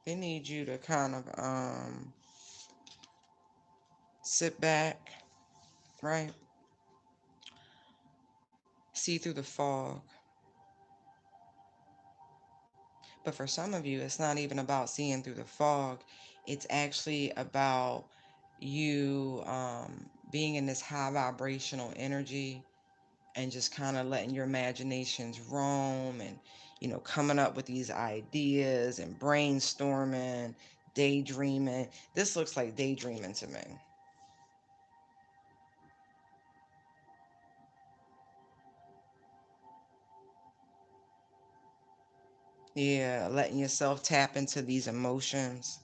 They need you to kind of sit back, right? See through the fog. But for some of you, it's not even about seeing through the fog. It's actually about you being in this high vibrational energy and just kind of letting your imaginations roam and, coming up with these ideas and brainstorming, daydreaming. This looks like daydreaming to me. Yeah, letting yourself tap into these emotions.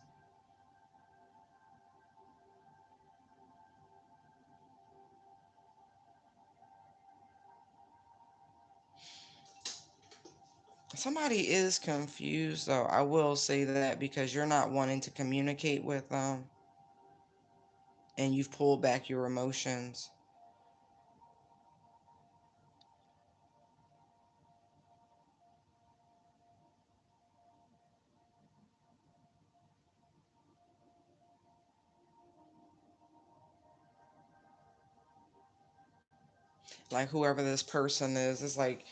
Somebody is confused, though. I will say that because you're not wanting to communicate with them and you've pulled back your emotions. Like whoever this person is, it's like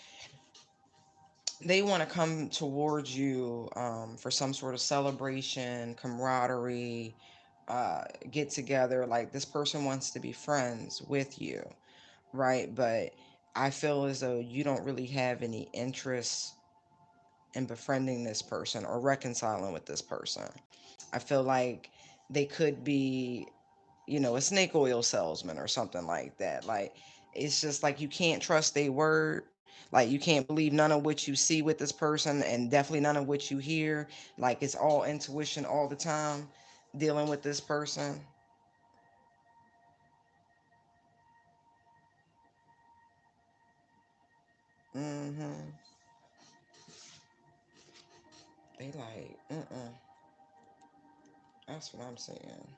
they want to come towards you for some sort of celebration, camaraderie, get together. Like, this person wants to be friends with you, right? But I feel as though you don't really have any interest in befriending this person or reconciling with this person. I feel like they could be, a snake oil salesman or something like that. Like, it's just like you can't trust their word. Like, you can't believe none of what you see with this person, and definitely none of what you hear. Like, it's all intuition all the time dealing with this person. Mm-hmm. They like, that's what I'm saying.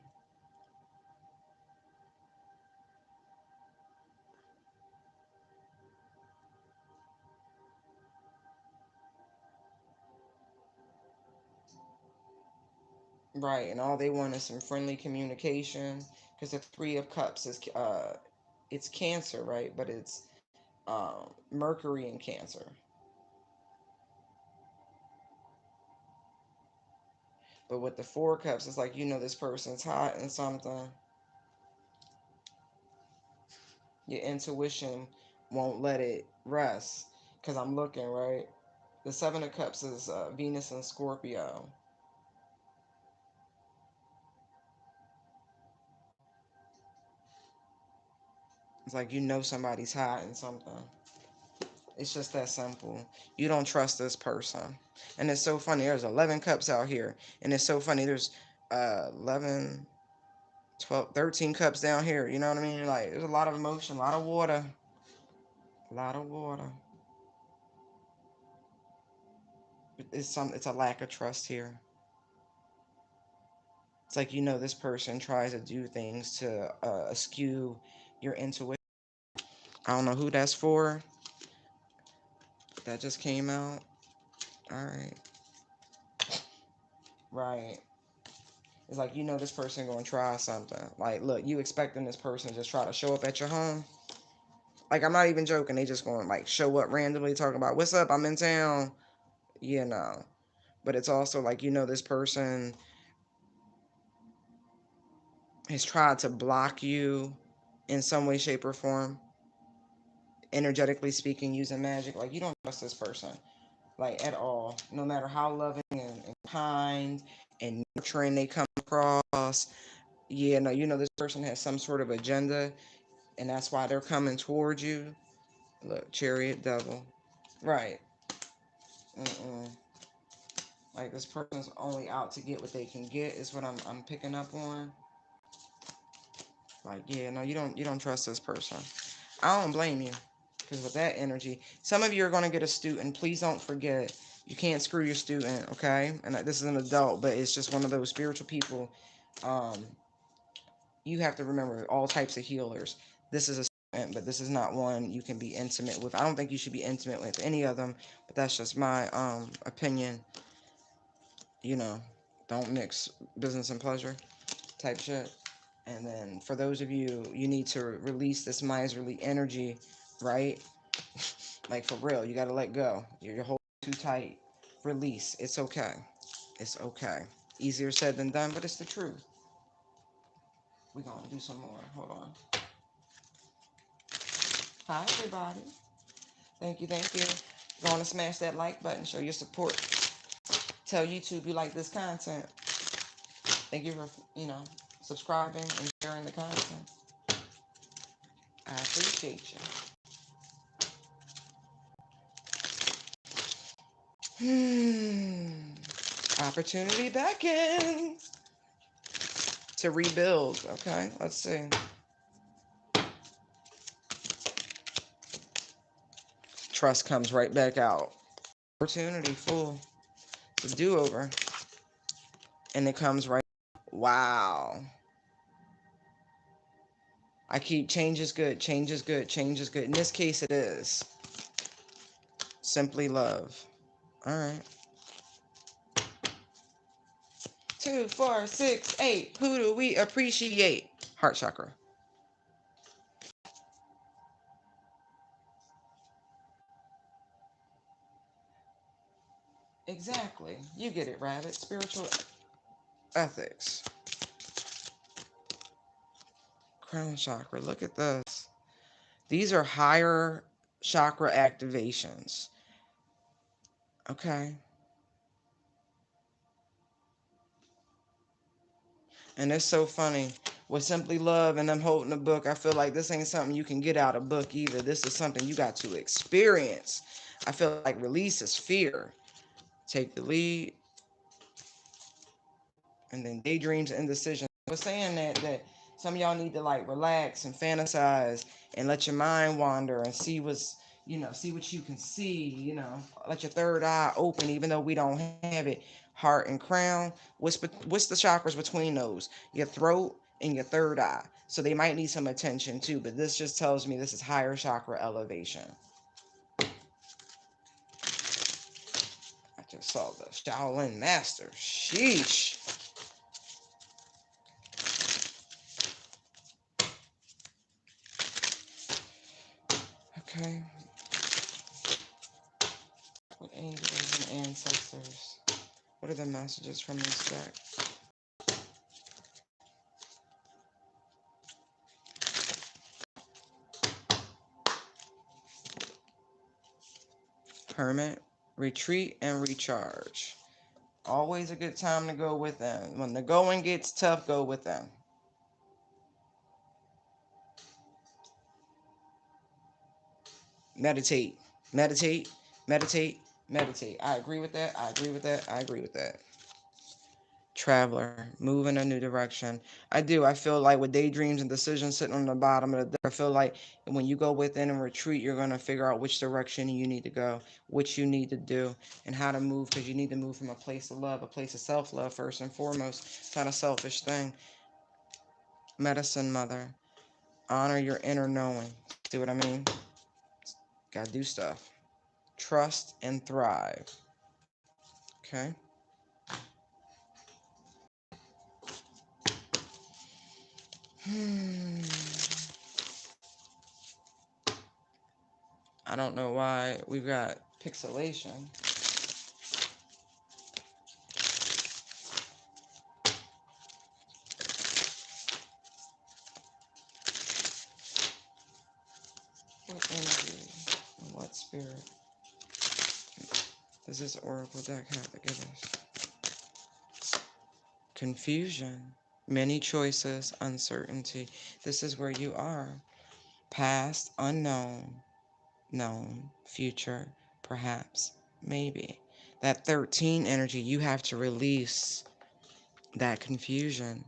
Right, and all they want is some friendly communication, because the Three of Cups is it's Cancer, right? But it's Mercury in Cancer. But with the Four of Cups, it's like, this person's hot and something. Your intuition won't let it rest. Because I'm looking, right? The Seven of Cups is Venus and Scorpio. It's like, somebody's hot and something. It's just that simple. You don't trust this person. And it's so funny. There's 11 cups out here. And it's so funny. There's 11, 12, 13 cups down here. You know what I mean? Like, there's a lot of emotion, a lot of water. A lot of water. It's a lack of trust here. It's like, this person tries to do things to askew your intuition. I don't know who that's for. That just came out. All right. Right. It's like, this person going to try something. Like, look, you expecting this person to just try to show up at your home. Like, I'm not even joking. They just going to, like, show up randomly talking about, what's up, I'm in town. You know. But it's also like, this person has tried to block you in some way, shape, or form. Energetically speaking, using magic. Like, you don't trust this person. Like, at all. No matter how loving and kind and nurturing they come across. Yeah, no, this person has some sort of agenda, and that's why they're coming towards you. Look, Chariot, Devil. Right. Mm-mm. Like, this person's only out to get what they can get is what I'm picking up on. Like, yeah, no, you don't trust this person. I don't blame you, because with that energy, some of you are going to get a student. Please don't forget, you can't screw your student, okay? And this is an adult, but it's just one of those spiritual people. Um, you have to remember all types of healers. This is a student, but this is not one you can be intimate with. I don't think you should be intimate with any of them, but that's just my opinion. You know, don't mix business and pleasure type shit. And then for those of you, you need to release this miserly energy, right? Like, for real, you got to let go. You're holding too tight. Release. It's okay. It's okay. Easier said than done, but it's the truth. We're going to do some more. Hold on. Hi, everybody. Thank you. Thank you. Go on and smash that like button. Show your support. Tell YouTube you like this content. Thank you for, subscribing and sharing the content. I appreciate you. Opportunity beckons to rebuild. Okay, let's see. Trust comes right back out. Opportunity, full. It's a do-over. And it comes right. Wow. I keep change is good, change is good, change is good. In this case, it is. Simply love. All right. 2, 4, 6, 8. Who do we appreciate? Heart chakra. Exactly. You get it, Rabbit. Spiritual ethics. Crown chakra. Look at this. These are higher chakra activations. Okay. And it's so funny. With Simply Love and them holding the book, I feel like this ain't something you can get out of book either. This is something you got to experience. I feel like release is fear. Take the lead. And then daydreams and indecision. I was saying that some of y'all need to like relax and fantasize and let your mind wander and see see what you can see, let your third eye open even though we don't have it. Heart and crown. What's the chakras between those? Your throat and your third eye. So they might need some attention too, but this just tells me this is higher chakra elevation. I just saw the Shaolin Master. Sheesh. Okay. What angels and ancestors? What are the messages from this deck? Hermit, retreat and recharge. Always a good time to go within. When the going gets tough, go within. Meditate, meditate, meditate, meditate. I agree with that. I agree with that. I agree with that. Traveler, move in a new direction. I do. I feel like with daydreams and decisions sitting on the bottom of the deck, I feel like when you go within and retreat, you're going to figure out which direction you need to go, what you need to do, and how to move, because you need to move from a place of love, a place of self-love first and foremost. It's not a selfish thing. Medicine mother, honor your inner knowing. See what I mean? Gotta do stuff. Trust and thrive. Okay? I don't know why we've got pixelation. What energy and what spirit does this oracle deck have to give us? Confusion, many choices, uncertainty. This is where you are. Past, unknown, known, future, perhaps, maybe. That 13 energy, you have to release that confusion.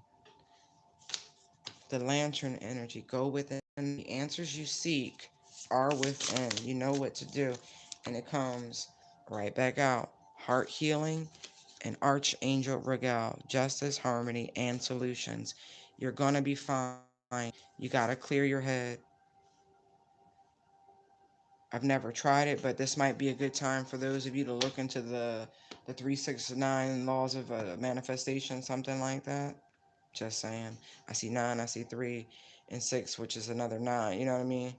The lantern energy, go within. The answers you seek are within. You know what to do. And it comes right back out. Heart healing and Archangel Regal. Justice, harmony, and solutions. You're going to be fine. You got to clear your head. I've never tried it, but this might be a good time for those of you to look into the 369 laws of manifestation, something like that. Just saying. I see 9, I see 3 and 6, which is another 9. You know what I mean?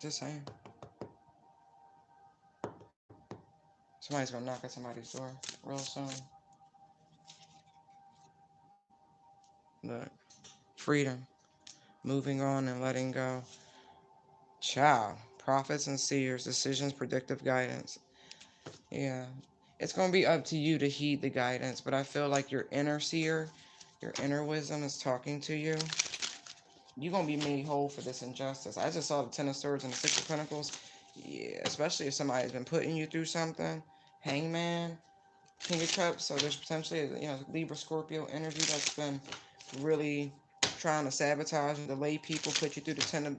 Just saying. Somebody's gonna knock at somebody's door real soon. Look. Freedom. Moving on and letting go. Ciao. Prophets and seers. Decisions, predictive guidance. Yeah. It's gonna be up to you to heed the guidance, but I feel like your inner seer, your inner wisdom is talking to you. You're going to be made whole for this injustice. I just saw the Ten of Swords and the Six of Pentacles. Yeah, especially if somebody's been putting you through something. Hangman, King of Cups. So there's potentially, Libra, Scorpio energy that's been really trying to sabotage and delay people, put you through the Ten of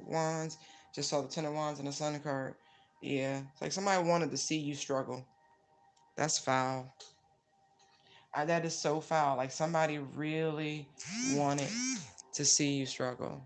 Wands. Just saw the Ten of Wands and the Sun card. Yeah, it's like somebody wanted to see you struggle. That's foul. That is so foul. Like somebody really wanted to see you struggle.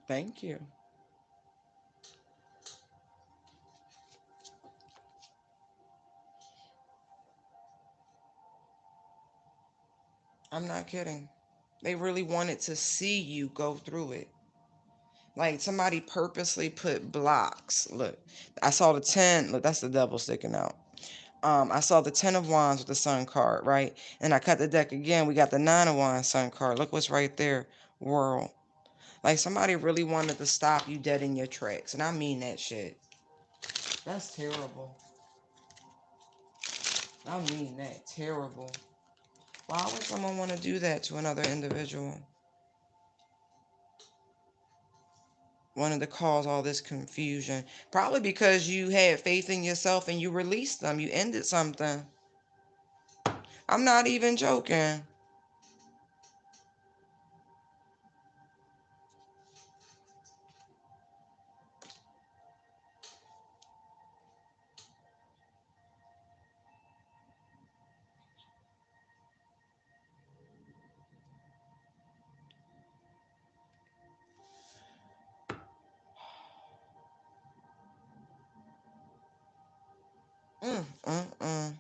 Thank you. I'm not kidding. They really wanted to see you go through it. Like somebody purposely put blocks. Look, I saw the 10. Look, that's the devil sticking out. I saw the 10 of Wands with the Sun card, right? And I cut the deck again. We got the 9 of Wands Sun card. Look what's right there. World. Like somebody really wanted to stop you dead in your tracks. And I mean that shit. That's terrible. I mean that. Terrible. Why would someone want to do that to another individual? Wanted to cause all this confusion. Probably because you had faith in yourself and you released them. You ended something. I'm not even joking. Mm, mm, mm.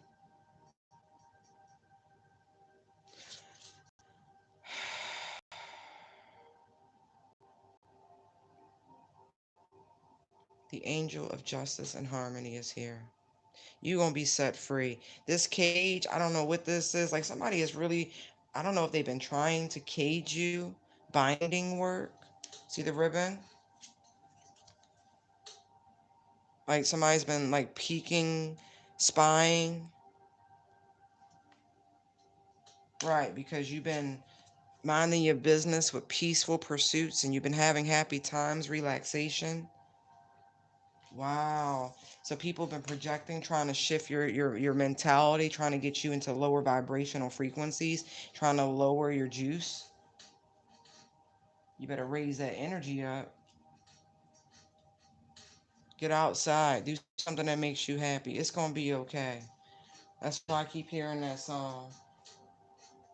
The angel of justice and harmony is here. You're going to be set free. This cage, I don't know what this is. Like somebody is really, I don't know if they've been trying to cage you. Binding work. See the ribbon? Like somebody's been like peeking, spying. Right, because you've been minding your business with peaceful pursuits and you've been having happy times, relaxation. Wow. So people have been projecting, trying to shift your mentality, trying to get you into lower vibrational frequencies, trying to lower your juice. You better raise that energy up. Get outside. Do something that makes you happy. It's going to be okay. That's why I keep hearing that song.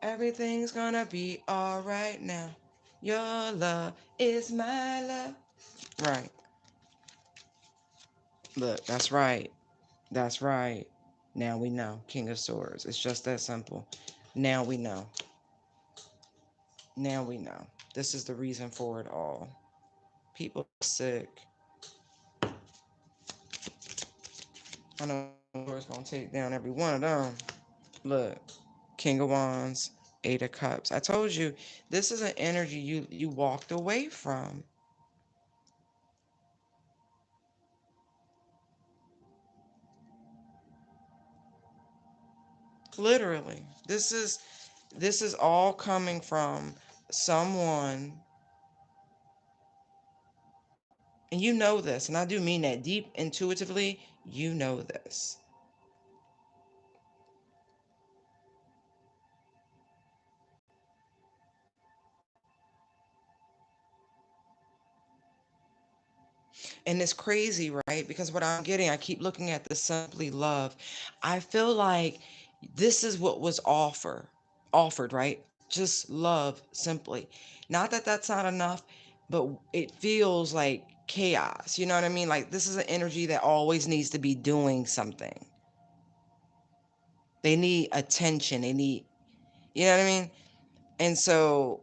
Everything's gonna be alright now. Your love is my love. Right. Look, that's right. That's right. Now we know. King of Swords. It's just that simple. Now we know. Now we know. This is the reason for it all. People are sick. I know Lord's gonna take down every one of them. Look, King of Wands, Eight of Cups. I told you, this is an energy you walked away from. Literally. This is all coming from someone, and you know this, and I do mean that deep intuitively, you know this. And it's crazy, right? Because what I'm getting, I keep looking at the simply love. I feel like this is what was offered, right? Just love simply. Not that that's not enough, but it feels like chaos. You know what I mean? Like this is an energy that always needs to be doing something. They need attention. They need, you know what I mean? And so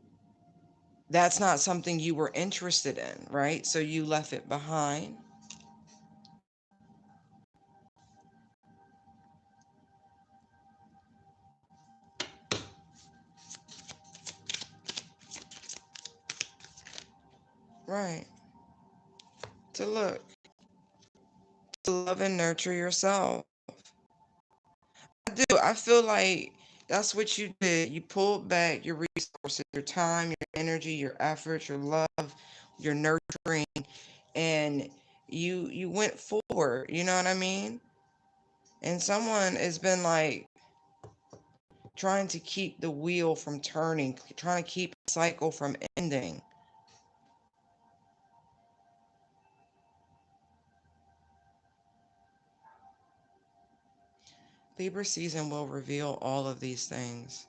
that's not something you were interested in, right? So you left it behind. Right. To look, to love and nurture yourself. I do. I feel like that's what you did. You pulled back your resources, your time, your energy, your effort, your love, your nurturing, and you went forward. You know what I mean? And someone has been like trying to keep the wheel from turning, trying to keep the cycle from ending. Libra season will reveal all of these things.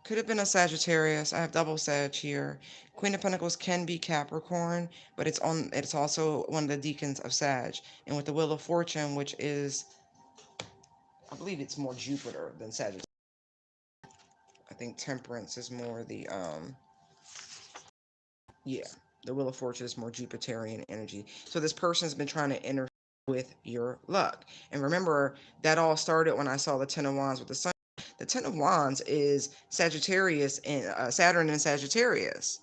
Could have been a Sagittarius. I have double Sag here. Queen of Pentacles can be Capricorn, but it's also one of the deacons of Sag. And with the Wheel of Fortune, which is a believe it's more Jupiter than Sagittarius. I think Temperance is more the yeah, the Wheel of Fortune is more Jupiterian energy. So this person's been trying to interfere with your luck. And remember, that all started when I saw the Ten of Wands with the Sun. The Ten of Wands is Sagittarius and Saturn in Sagittarius.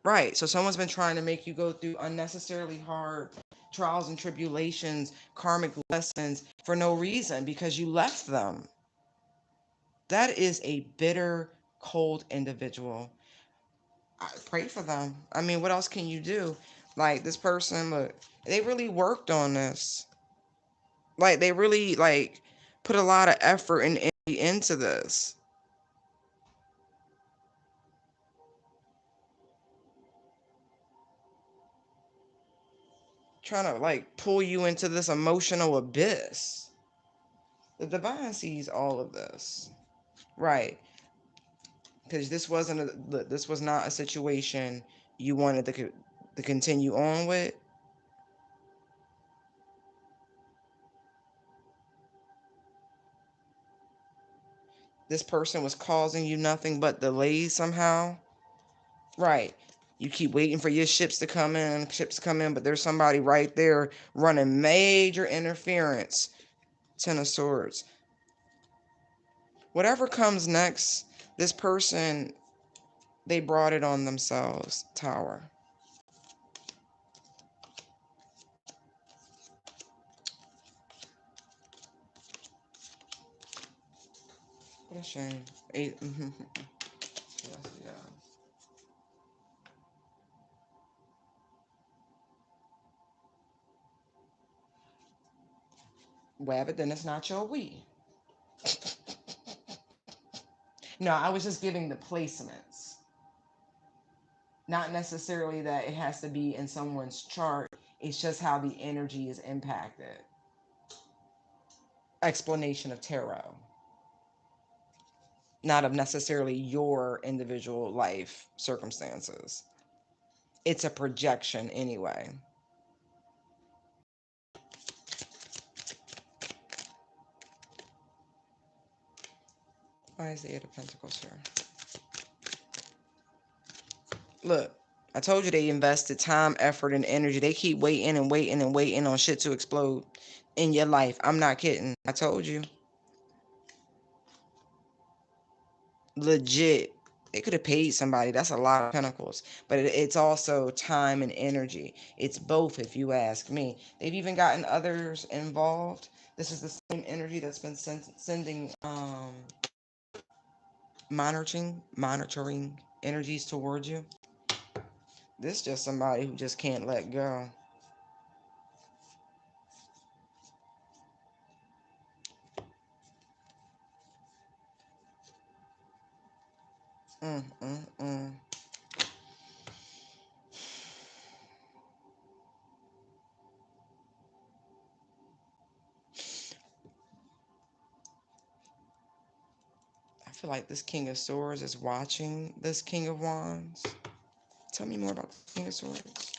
Right. So someone's been trying to make you go through unnecessarily hard trials and tribulations, karmic lessons for no reason because you left them. That is a bitter, cold individual. I pray for them. I mean, what else can you do? Like this person, look, they really worked on this. Like they really like put a lot of effort and energy into this. Trying to like pull you into this emotional abyss. The divine sees all of this. Right. Because this was not a situation you wanted to continue on with. This person was causing you nothing but delays somehow. Right. You keep waiting for your ships to come in, but there's somebody right there running major interference. Ten of Swords. Whatever comes next, this person, they brought it on themselves. Tower. What a shame. Eight. Yes, yeah. Well, but then it's not your we. No, I was just giving the placements. Not necessarily that it has to be in someone's chart. It's just how the energy is impacted. Explanation of tarot. Not of necessarily your individual life circumstances. It's a projection anyway. Why is the Eight of Pentacles here? Look, I told you they invested time, effort, and energy. They keep waiting and waiting and waiting on shit to explode in your life. I'm not kidding. I told you. Legit. They could have paid somebody. That's a lot of pentacles. But it's also time and energy. It's both, if you ask me. They've even gotten others involved. This is the same energy that's been sending monitoring energies towards you. This is just somebody who just can't let go. Mm, mm, mm. I feel like this King of Swords is watching this King of Wands. Tell me more about the King of Swords.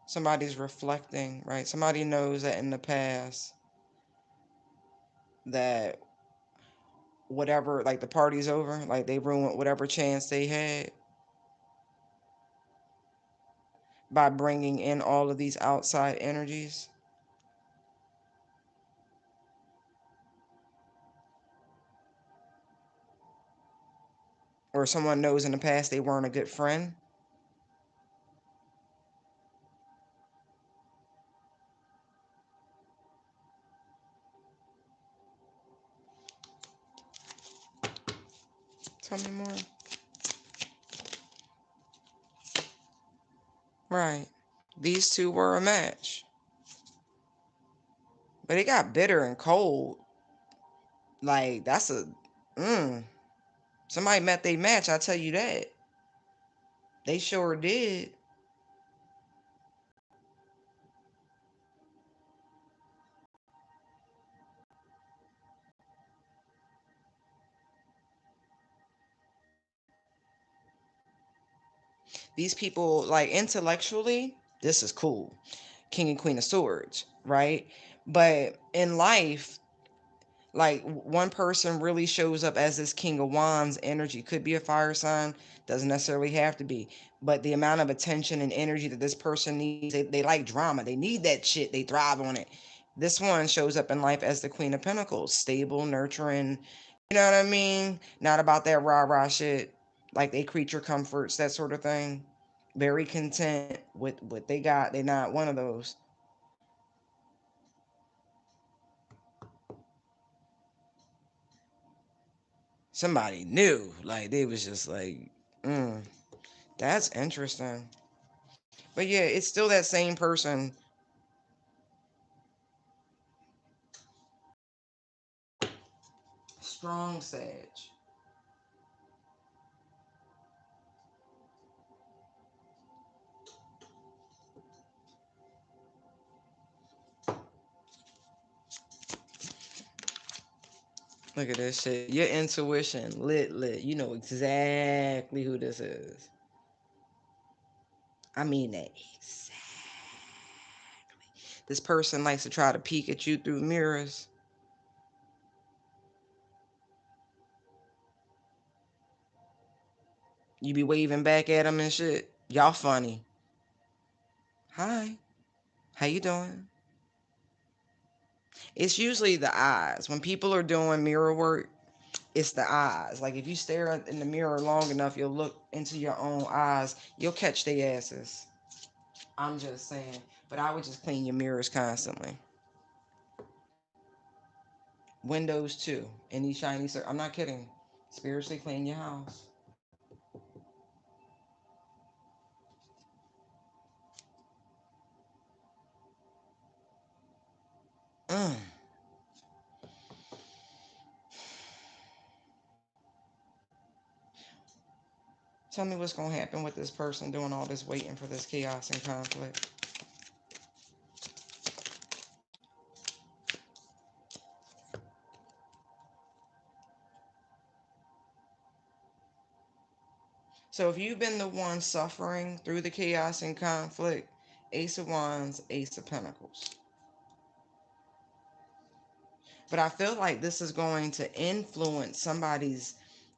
Somebody's reflecting, right? Somebody knows that in the past that whatever, like the party's over, like they ruined whatever chance they had by bringing in all of these outside energies. Or someone knows in the past they weren't a good friend. Tell me more. Right. These two were a match. But it got bitter and cold. Like, that's a... Somebody met their match, I tell you that. They sure did. These people, like, intellectually, this is cool. King and Queen of Swords, right? But in life, like one person really shows up as this King of Wands energy. Could be a fire sign, doesn't necessarily have to be. But the amount of attention and energy that this person needs, they like drama. They need that shit. They thrive on it. This one shows up in life as the Queen of Pentacles, stable, nurturing, you know what I mean? Not about that rah-rah shit, like they creature comforts, that sort of thing. Very content with what they got. They're not one of those. Somebody new. Like they was just like, that's interesting. But yeah, it's still that same person. Strong Sag. Look at this shit. Your intuition, lit. You know exactly who this is. I mean that exactly. This person likes to try to peek at you through mirrors. You be waving back at them and shit. Y'all funny. Hi. How you doing? It's usually the eyes. When people are doing mirror work, it's the eyes. Like if you stare in the mirror long enough, you'll look into your own eyes. You'll catch their asses. I'm just saying. But I would just clean your mirrors constantly. Windows too. Any shiny I'm not kidding. Spiritually clean your house. Mm. Tell me what's gonna happen with this person doing all this waiting for this chaos and conflict. So if you've been the one suffering through the chaos and conflict, Ace of Wands, Ace of Pentacles. But I feel like this is going to influence somebody's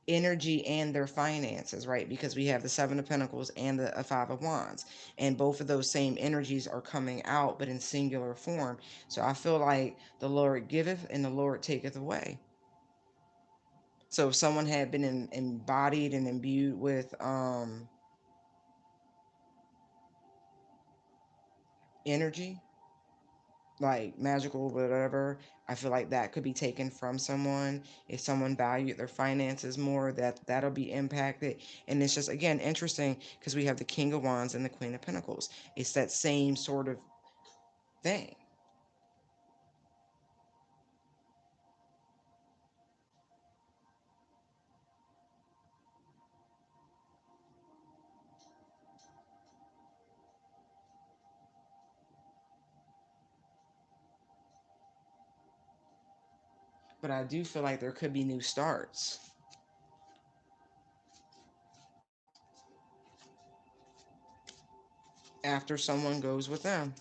energy and their finances, right? Because we have the Seven of Pentacles and the Five of Wands, and both of those same energies are coming out, but in singular form. So I feel like the Lord giveth and the Lord taketh away. So if someone had been embodied and imbued with energy, like magical whatever, I feel like that could be taken from someone. If someone valued their finances more, that'll be impacted. And it's just again interesting because we have the King of Wands and the Queen of Pentacles. It's that same sort of thing. But I do feel like there could be new starts after someone goes with them.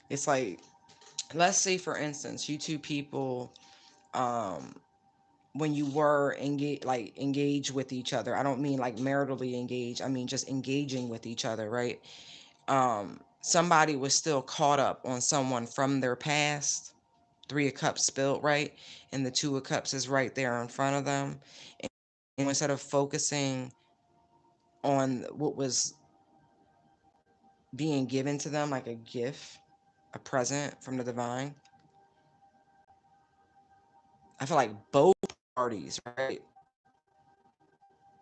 It's like, let's say for instance, you two people, um when you were engaged with each other, I don't mean like maritally engaged, I mean just engaging with each other, right? Somebody was still caught up on someone from their past. Three of Cups spilled, right? And the Two of Cups is right there in front of them. And instead of focusing on what was being given to them, like a gift, a present from the divine, I feel like both parties, right,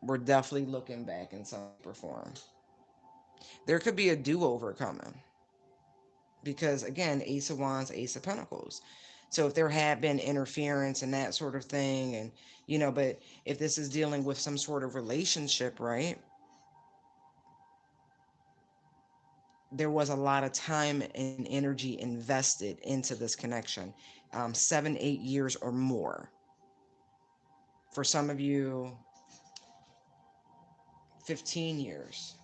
were definitely looking back in some form. There could be a do-over coming because again, Ace of Wands, Ace of Pentacles. So if there had been interference and that sort of thing, and but if this is dealing with some sort of relationship, right, there was a lot of time and energy invested into this connection, 7 8 years or more For some of you, 15 years.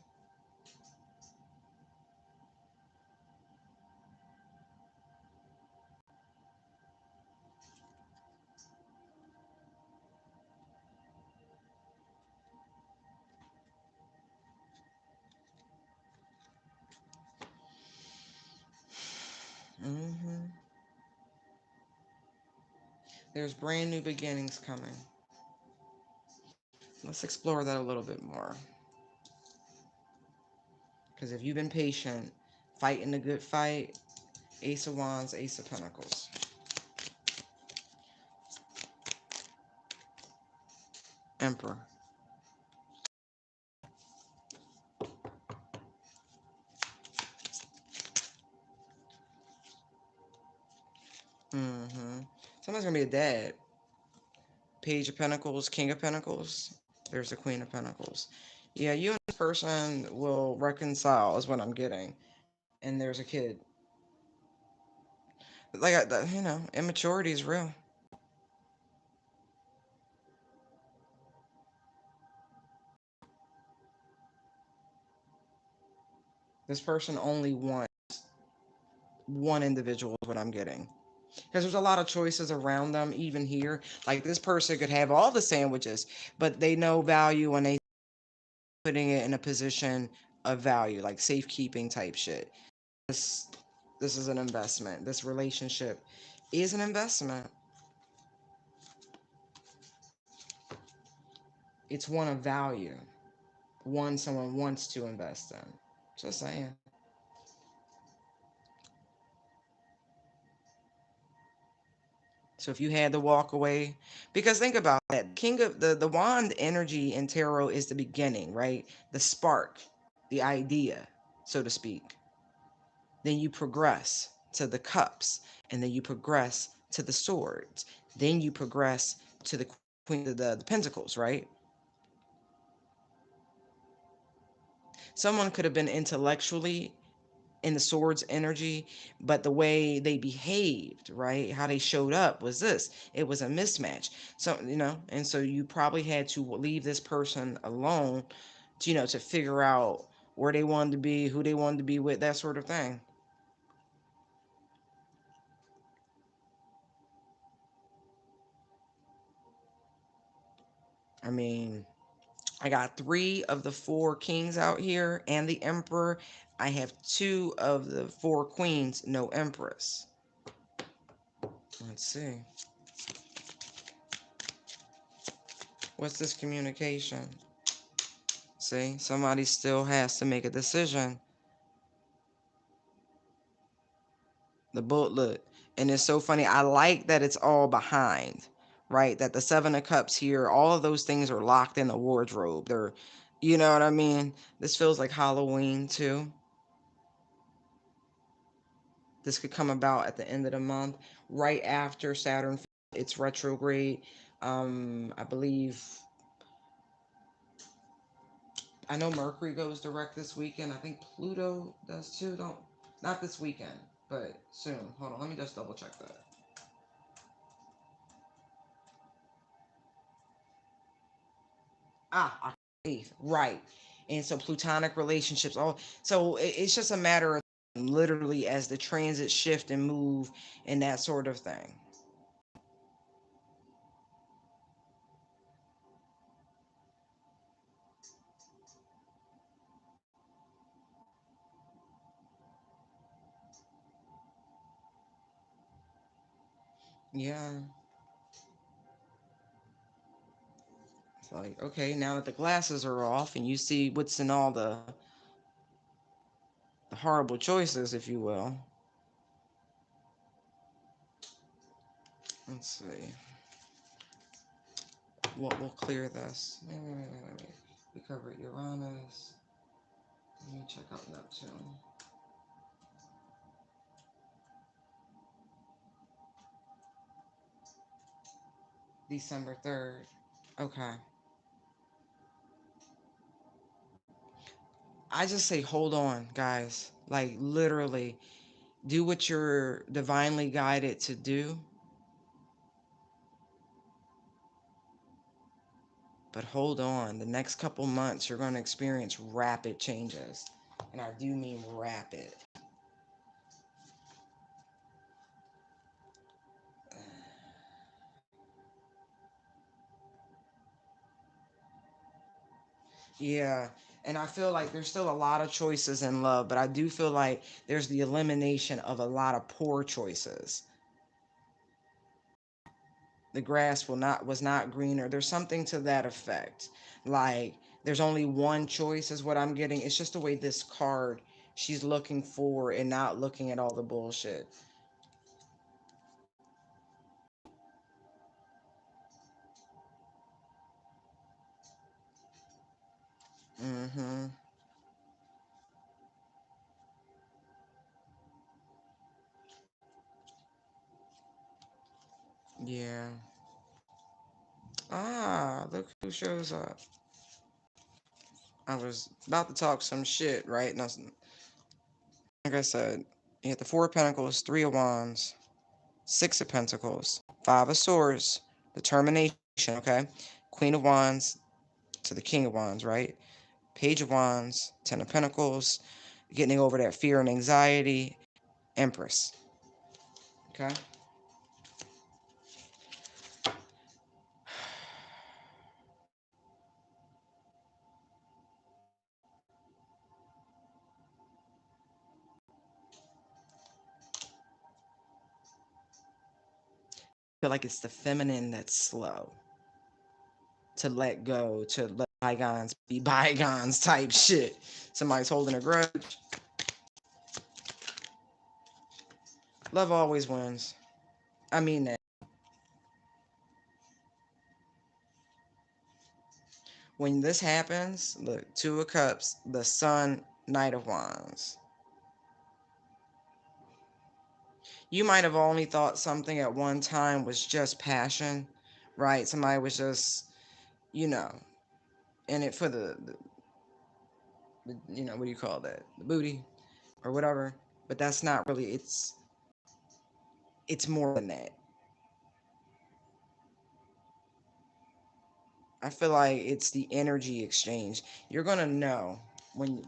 Mm-hmm. There's brand new beginnings coming. Let's explore that a little bit more. Because if you've been patient, fighting the good fight, Ace of Wands, Ace of Pentacles. Emperor. Mm-hmm. Someone's going to be a dad. Page of Pentacles, King of Pentacles. There's the Queen of Pentacles. Yeah, you and this person will reconcile is what I'm getting. And there's a kid. Like, immaturity is real. This person only wants one individual is what I'm getting. Because there's a lot of choices around them, even here. Like, this person could have all the sandwiches, but they know value and they putting it in a position of value, like safekeeping type shit. This this is an investment. This relationship is an investment. It's one of value. One someone wants to invest in. Just saying. So if you had to walk away, because think about that, King of the wand energy in tarot is the beginning, right? The spark, the idea, so to speak. Then you progress to the cups, and then you progress to the swords. Then you progress to the queen of the pentacles, right? Someone could have been intellectually in the swords energy, but the way they behaved, right, how they showed up was this, it was a mismatch. So and so you probably had to leave this person alone to, to figure out where they wanted to be, who they wanted to be with, that sort of thing. I mean, I got 3 of the 4 kings out here and the emperor. I have 2 of the 4 queens, no empress. Let's see. What's this communication? See, somebody still has to make a decision. The booklet. And it's so funny. I like that it's all behind, right? That the 7 of Cups here, all of those things are locked in the wardrobe. They're, you know what I mean? This feels like Halloween too. This could come about at the end of the month, right after Saturn. It's retrograde. I believe, I know Mercury goes direct this weekend. I think Pluto does too. Not this weekend, but soon. Hold on, let me just double check that. October 8th, right. And so plutonic relationships, all so it's just a matter of literally as the transit shift and move and that sort of thing. Yeah. It's like, okay, now that the glasses are off and you see what's in all the horrible choices, if you will. Let's see. We'll clear this. Wait. We covered Uranus. Let me check out Neptune. December 3rd. Okay. I just say hold on, guys. Like, literally, do what you're divinely guided to do. But hold on, the next couple months you're going to experience rapid changes. And I do mean rapid. Yeah. And I feel like there's still a lot of choices in love, but I do feel like there's the elimination of a lot of poor choices. The grass was not greener. There's something to that effect. Like there's only one choice is what I'm getting. It's just the way this card, she's looking forward and not looking at all the bullshit. Mm-hmm. Yeah. Ah, look who shows up. I was about to talk some shit, right? Nothing. Like I said, you had the Four of Pentacles, Three of Wands, Six of Pentacles, Five of Swords, determination, okay? Queen of Wands to the King of Wands, right? Page of Wands, Ten of Pentacles, getting over that fear and anxiety, Empress, okay? I feel like it's the feminine that's slow to let go, to let bygones be bygones type shit. Somebody's holding a grudge. Love always wins. I mean that. When this happens, look, Two of Cups, the Sun, Knight of Wands. You might have only thought something at one time was just passion, right? Somebody was just, you know, in it for what do you call that? The booty or whatever. But that's not really, it's more than that. I feel like it's the energy exchange. You're gonna know when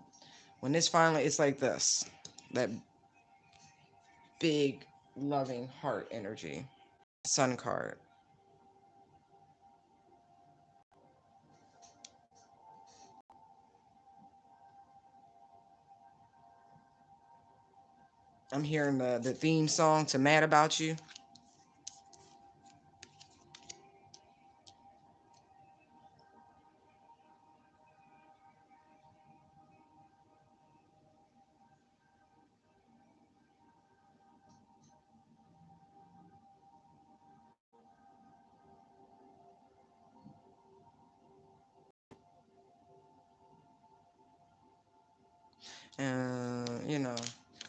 this finally, it's like this, that big loving heart energy. Sun card. I'm hearing the theme song to Mad About You. And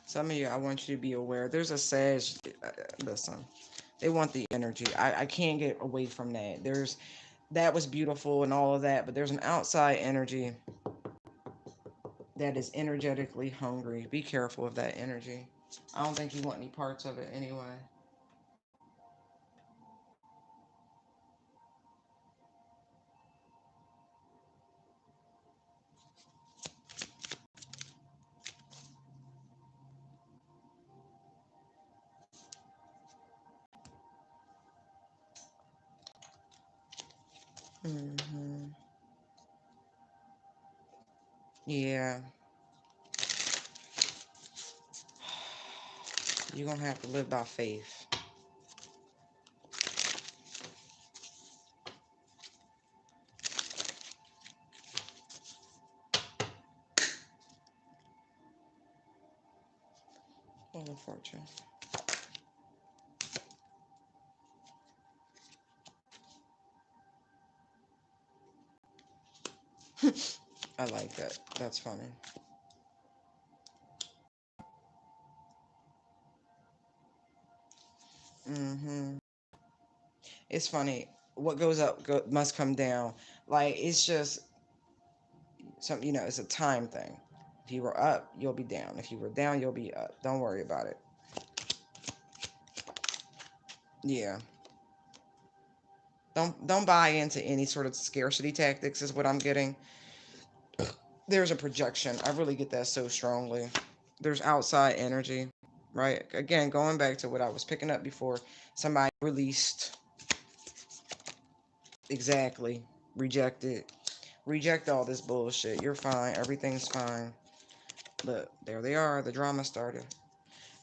some of you, I want you to be aware. There's a Sag. Listen, they want the energy. I can't get away from that. That was beautiful and all of that, but there's an outside energy that is energetically hungry. Be careful of that energy. I don't think you want any parts of it anyway. Hmm. Yeah. You're gonna have to live by faith. Wheel of Fortune. I like that. That's funny. Hmm. It's funny. What goes up must come down. Like it's just some. It's a time thing. If you were up, you'll be down. If you were down, you'll be up. Don't worry about it. Yeah. Don't buy into any sort of scarcity tactics is what I'm getting. There's a projection. I really get that so strongly. There's outside energy, right? Again, going back to what I was picking up before, somebody released. Exactly. Reject it. Reject all this bullshit. You're fine. Everything's fine. Look, there they are. The drama started.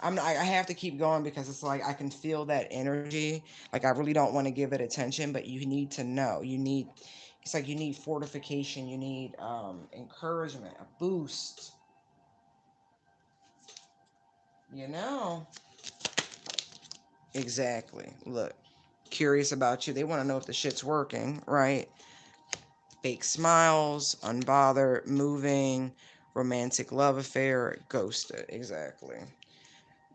I have to keep going because it's like I can feel that energy. Like I really don't want to give it attention, but you need to know. It's like you need fortification. You need encouragement, a boost. You know. Exactly. Look, curious about you. They want to know if the shit's working, right? Fake smiles, unbothered, moving, romantic love affair, ghosted. Exactly.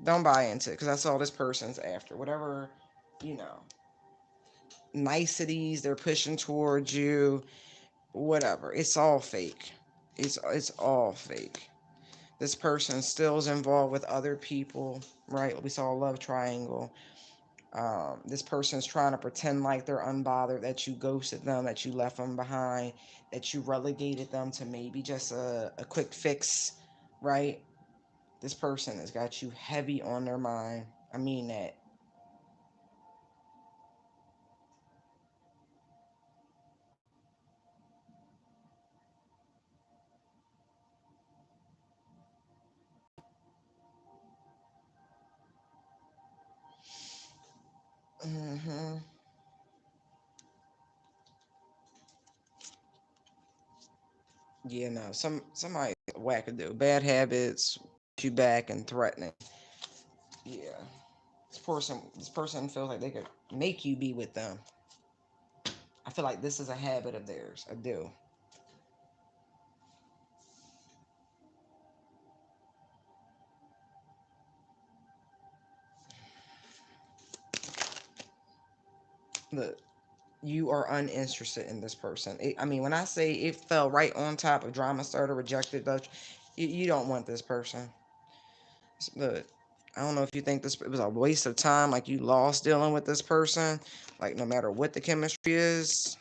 Don't buy into it because that's all this person's after. Whatever, you know, niceties they're pushing towards you, whatever. It's all fake. It's all fake. This person still is involved with other people, right? We saw a love triangle. This person's trying to pretend like they're unbothered, that you ghosted them, that you left them behind, that you relegated them to maybe just a quick fix, right? This person has got you heavy on their mind. I mean that. Mm-hmm. Yeah, no. Somebody wackadoo. Bad habits, you back and threatening. Yeah. This person feels like they could make you be with them. I feel like this is a habit of theirs. I do. Look, you are uninterested in this person. I mean, when I say it fell right on top of drama starter, rejected Dutch, you don't want this person. Look, I don't know if you think this it was a waste of time, like you lost dealing with this person. Like no matter what the chemistry is,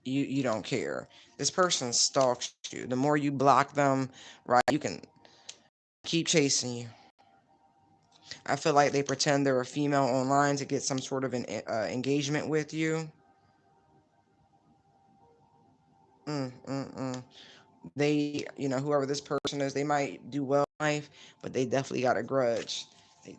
you don't care. This person stalks you. The more you block them, right, you can keep chasing you. I feel like they pretend they're a female online to get some sort of an engagement with you. Mm. They, whoever this person is, they might do well in life, but they definitely got a grudge.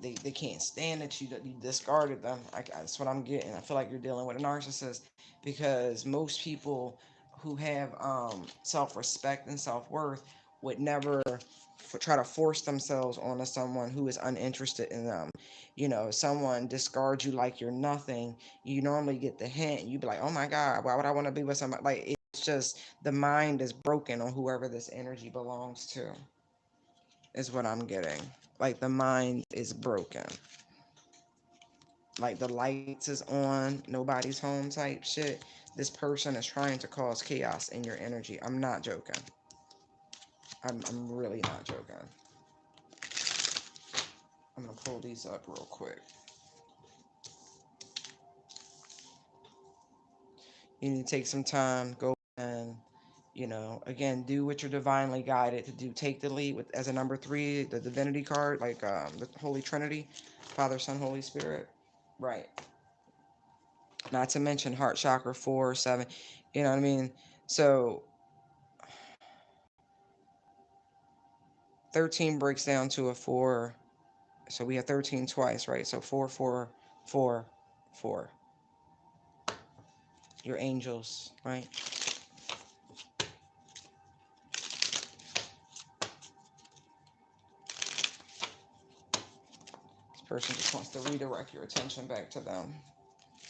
They can't stand that you discarded them. That's what I'm getting. I feel like you're dealing with a narcissist because most people who have self-respect and self-worth would never try to force themselves onto someone who is uninterested in them. Someone discards you like you're nothing. You normally get the hint. You be like, oh my God, why would I want to be with somebody? Like, it's just the mind is broken on whoever this energy belongs to, is what I'm getting. Like, the mind is broken. Like, the lights is on, nobody's home type shit. This person is trying to cause chaos in your energy. I'm not joking. I'm really not joking. I'm going to pull these up real quick. You need to take some time, go and, again, do what you're divinely guided to do. Take the lead with, as a number 3, the divinity card, like the Holy Trinity, Father, Son, Holy Spirit. Right. Not to mention heart chakra 4, 7. You know what I mean? So 13 breaks down to a 4. So we have 13 twice, right? So 4, 4, 4, 4. Your angels, right? This person just wants to redirect your attention back to them.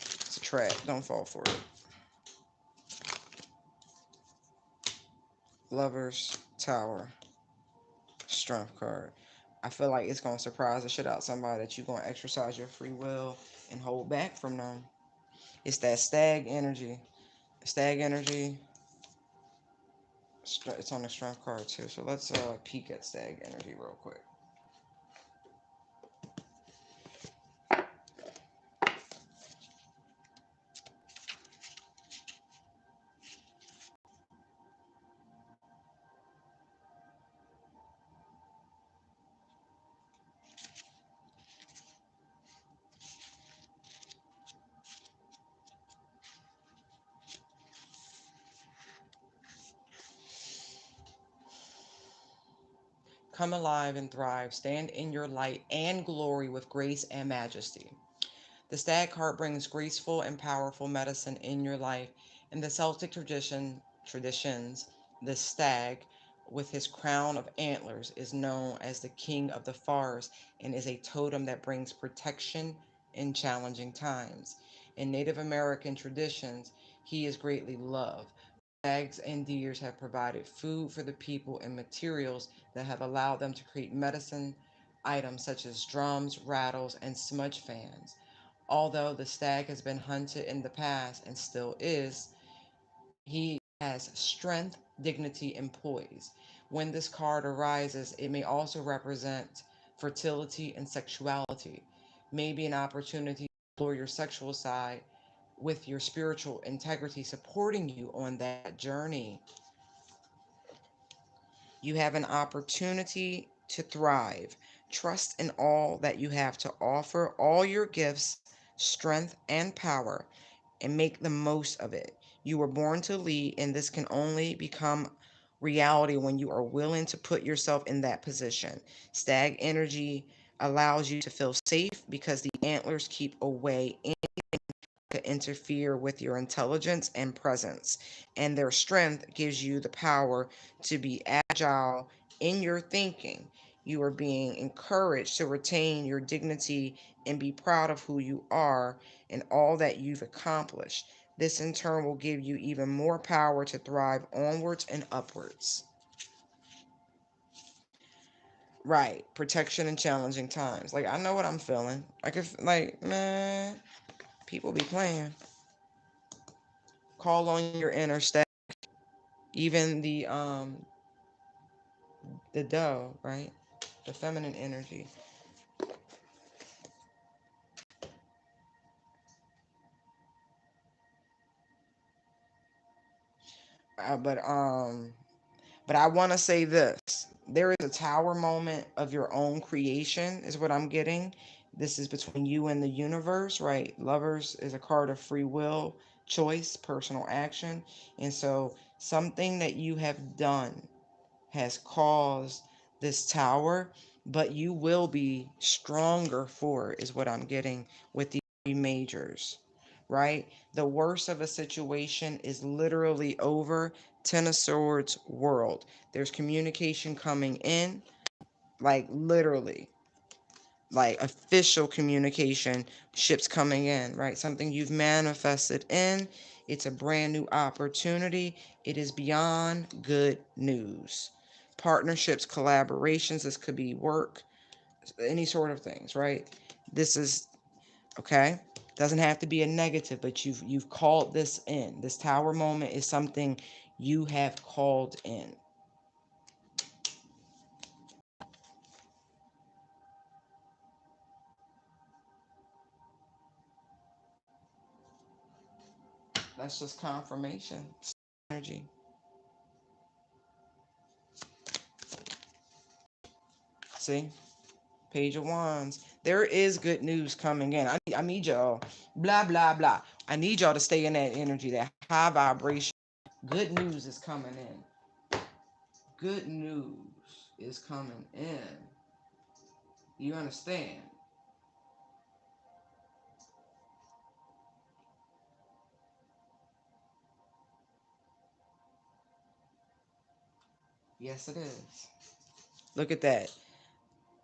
It's a trap. Don't fall for it. Lovers, Tower, Strength card. I feel like it's gonna surprise the shit out of somebody that you're gonna exercise your free will and hold back from them. It's that stag energy. Stag energy. It's on the Strength card too. So let's peek at stag energy real quick. Come alive and thrive. Stand in your light and glory with grace and majesty. The stag card brings graceful and powerful medicine in your life. In the Celtic traditions, the stag, with his crown of antlers, is known as the king of the forest and is a totem that brings protection in challenging times. In Native American traditions, he is greatly loved. Stags and deers have provided food for the people and materials that have allowed them to create medicine items such as drums, rattles, and smudge fans. Although the stag has been hunted in the past and still is, he has strength, dignity, and poise. When this card arises, it may also represent fertility and sexuality, maybe an opportunity to explore your sexual side with your spiritual integrity supporting you on that journey. You have an opportunity to thrive. Trust in all that you have to offer, all your gifts, strength, and power, and make the most of it. You were born to lead, and this can only become reality when you are willing to put yourself in that position. Stag energy allows you to feel safe because the antlers keep away to interfere with your intelligence and presence, and their strength gives you the power to be agile in your thinking. You are being encouraged to retain your dignity and be proud of who you are and all that you've accomplished. This in turn will give you even more power to thrive onwards and upwards. Right, protection in challenging times. Like, I know what I'm feeling. Like, if, like, man, people be playing. Call on your inner stag. Even the dove, right? The feminine energy. Uh, but um but I want to say this. There is a tower moment of your own creation is what I'm getting. This is between you and the universe, right? Lovers is a card of free will, choice, personal action. And so something that you have done has caused this tower, but you will be stronger for it, is what I'm getting with the majors, right? The worst of a situation is literally over. Ten of Swords world. There's communication coming in, like literally, like official communication, ships coming in, right? Something you've manifested in. It's a brand new opportunity. It is beyond good news. Partnerships, collaborations, this could be work, any sort of things, right? This is okay. Doesn't have to be a negative, but you've called this in. This tower moment is something you have called in. That's just confirmation. Energy. See? Page of Wands. There is good news coming in. I need y'all. Blah, blah, blah. I need y'all to stay in that energy, that high vibration. Good news is coming in. Good news is coming in. You understand? Yes, it is. Look at that.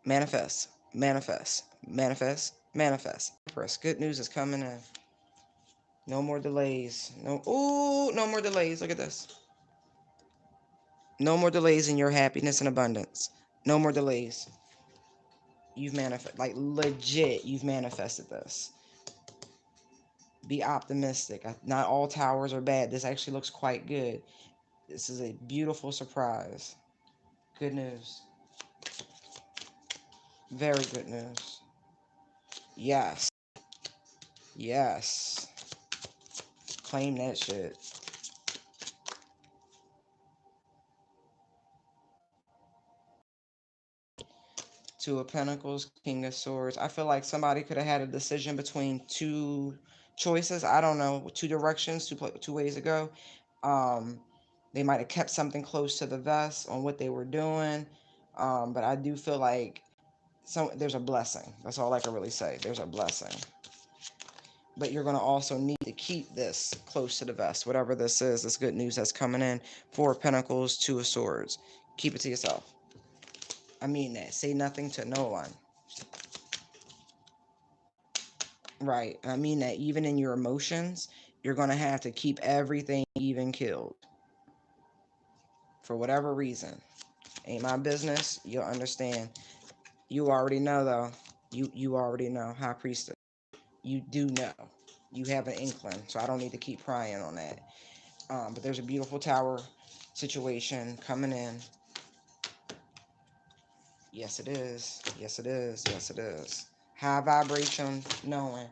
Manifest, manifest, manifest, manifest. Press. Good news is coming in. No more delays. No more delays. Look at this. No more delays in your happiness and abundance. No more delays. You've manifested, like legit, you've manifested this. Be optimistic. Not all towers are bad. This actually looks quite good. This is a beautiful surprise. Good news. Very good news. Yes. Yes. Claim that shit. Two of Pentacles, King of Swords. I feel like somebody could have had a decision between two choices. I don't know, two directions, two ways to go. Um, they might have kept something close to the vest on what they were doing. But I do feel like there's a blessing. That's all I can really say. There's a blessing. But you're going to also need to keep this close to the vest. Whatever this is, this good news that's coming in. 4 of Pentacles, 2 of Swords. Keep it to yourself. I mean that. Say nothing to no one. Right. I mean that even in your emotions, you're going to have to keep everything even keeled. For whatever reason. Ain't my business. You'll understand. You already know, though. You already know. High Priestess. You do know. You have an inkling. So I don't need to keep prying on that. But there's a beautiful tower situation coming in. Yes, it is. Yes, it is. Yes, it is. High vibration, knowing.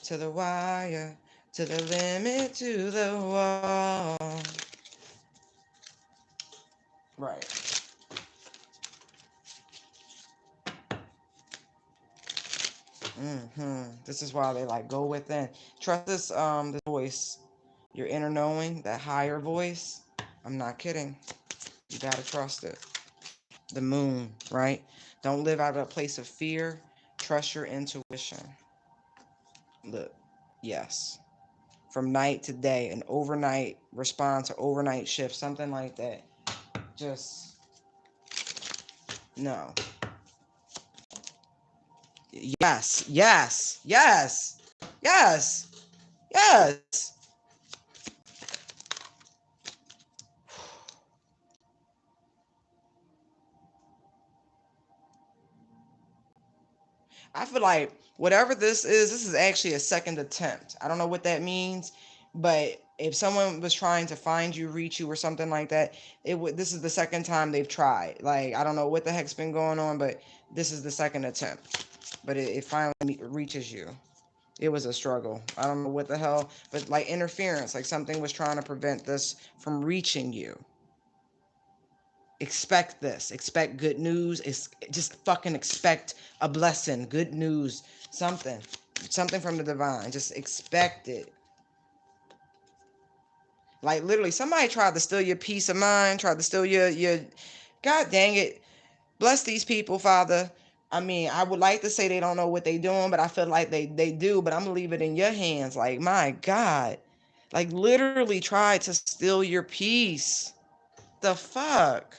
To the wire, to the limit, to the wall. Right. This is why they like go within. Trust this voice, your inner knowing, that higher voice. I'm not kidding. You gotta trust it. The moon, right? Don't live out of a place of fear. Trust your intuition. Look, yes. From night to day, an overnight response or overnight shift, something like that. Just, no. Yes, yes, yes, yes, yes. I feel like whatever this is actually a second attempt. I don't know what that means, but if someone was trying to find you, reach you, or something like that, this is the second time they've tried. Like, I don't know what the heck's been going on, but this is the second attempt. But it finally reaches you. It was a struggle. I don't know what the hell, but like interference, like something was trying to prevent this from reaching you. Expect this. Expect good news. It's just fucking expect a blessing, good news, something from the divine. Just expect it. Like literally, somebody tried to steal your peace of mind, tried to steal your. God dang it! Bless these people, Father. I mean, I would like to say they don't know what they're doing, but I feel like they do. But I'm gonna leave it in your hands. Like my God, like literally tried to steal your peace. The fuck?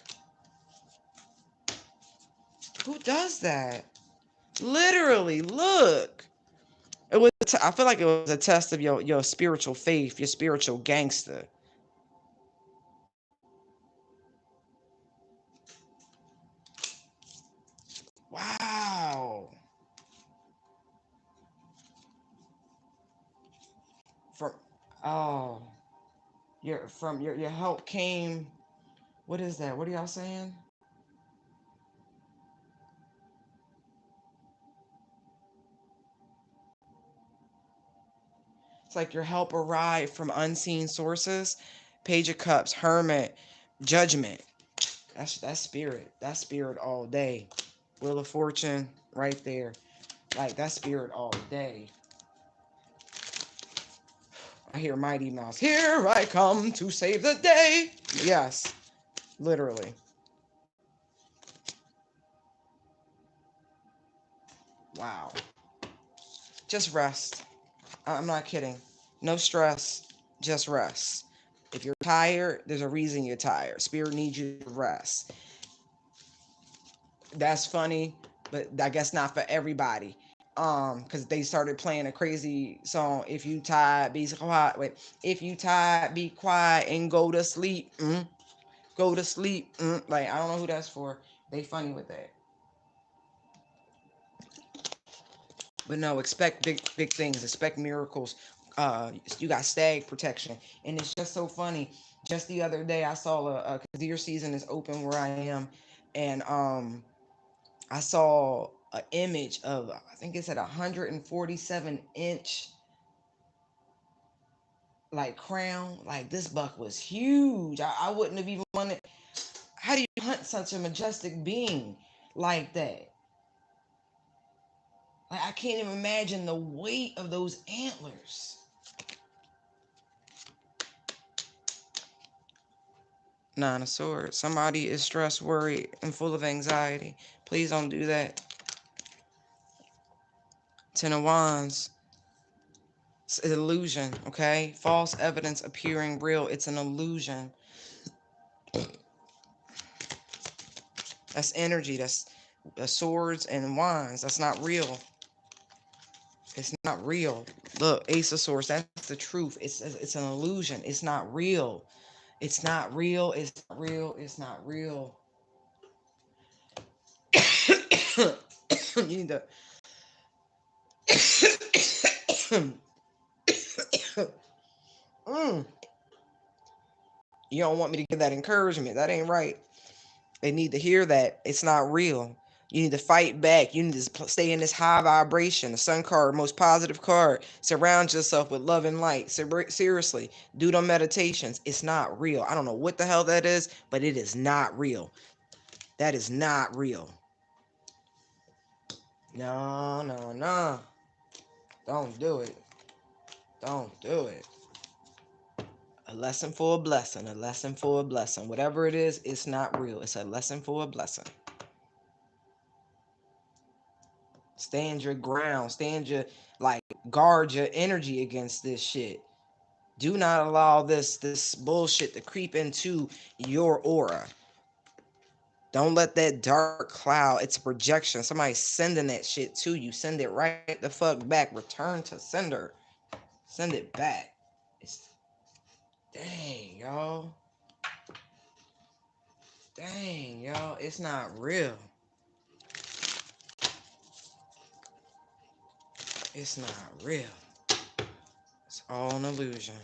Who does that? Literally, look. I feel like it was a test of your spiritual faith, your spiritual gangster. Wow. From oh, your help came. What is that? What are y'all saying? It's like your help arrived from unseen sources. Page of Cups, Hermit, Judgment. That's spirit. That's spirit all day. Wheel of Fortune, right there. Like that's spirit all day. I hear Mighty Mouse. Here I come to save the day. Yes, literally. Wow. Just rest. I'm not kidding. No stress. Just rest. If you're tired, there's a reason you're tired. Spirit needs you to rest. That's funny, but I guess not for everybody. Because they started playing a crazy song. If you tired, be quiet. Wait, if you tired, be quiet and go to sleep. Go to sleep. Like I don't know who that's for. They funny with that. But no, expect big things. Expect miracles. You got stag protection, and it's just so funny. Just the other day, I saw a deer season is open where I am, and I saw an image of I think it's at 147-inch like crown. Like this buck was huge. I wouldn't have even wanted. How do you hunt such a majestic being like that? Like I can't even imagine the weight of those antlers. Nine of Swords. Somebody is stressed, worried, and full of anxiety. Please don't do that. Ten of Wands. It's an illusion, okay? False evidence appearing real. It's an illusion. That's energy. That's swords and wands. That's not real. It's not real. Look, Ace of Swords. That's the truth. It's an illusion. It's not real. It's not real. It's not real. It's not real. You need to. You don't want me to give that encouragement. That ain't right. They need to hear that. It's not real. You need to fight back. You need to stay in this high vibration. The Sun card, most positive card. Surround yourself with love and light. Seriously, do them meditations. It's not real. I don't know what the hell that is, but it is not real. That is not real. No, no, no. Don't do it. Don't do it. A lesson for a blessing. A lesson for a blessing. Whatever it is, it's not real. It's a lesson for a blessing. Stand your ground. Stand your, guard your energy against this shit. Do not allow this bullshit to creep into your aura. Don't let that dark cloud, it's a projection. Somebody's sending that shit to you. Send it right the fuck back. Return to sender. Send it back. Dang, y'all. Dang, y'all. It's not real. It's not real. It's all an illusion.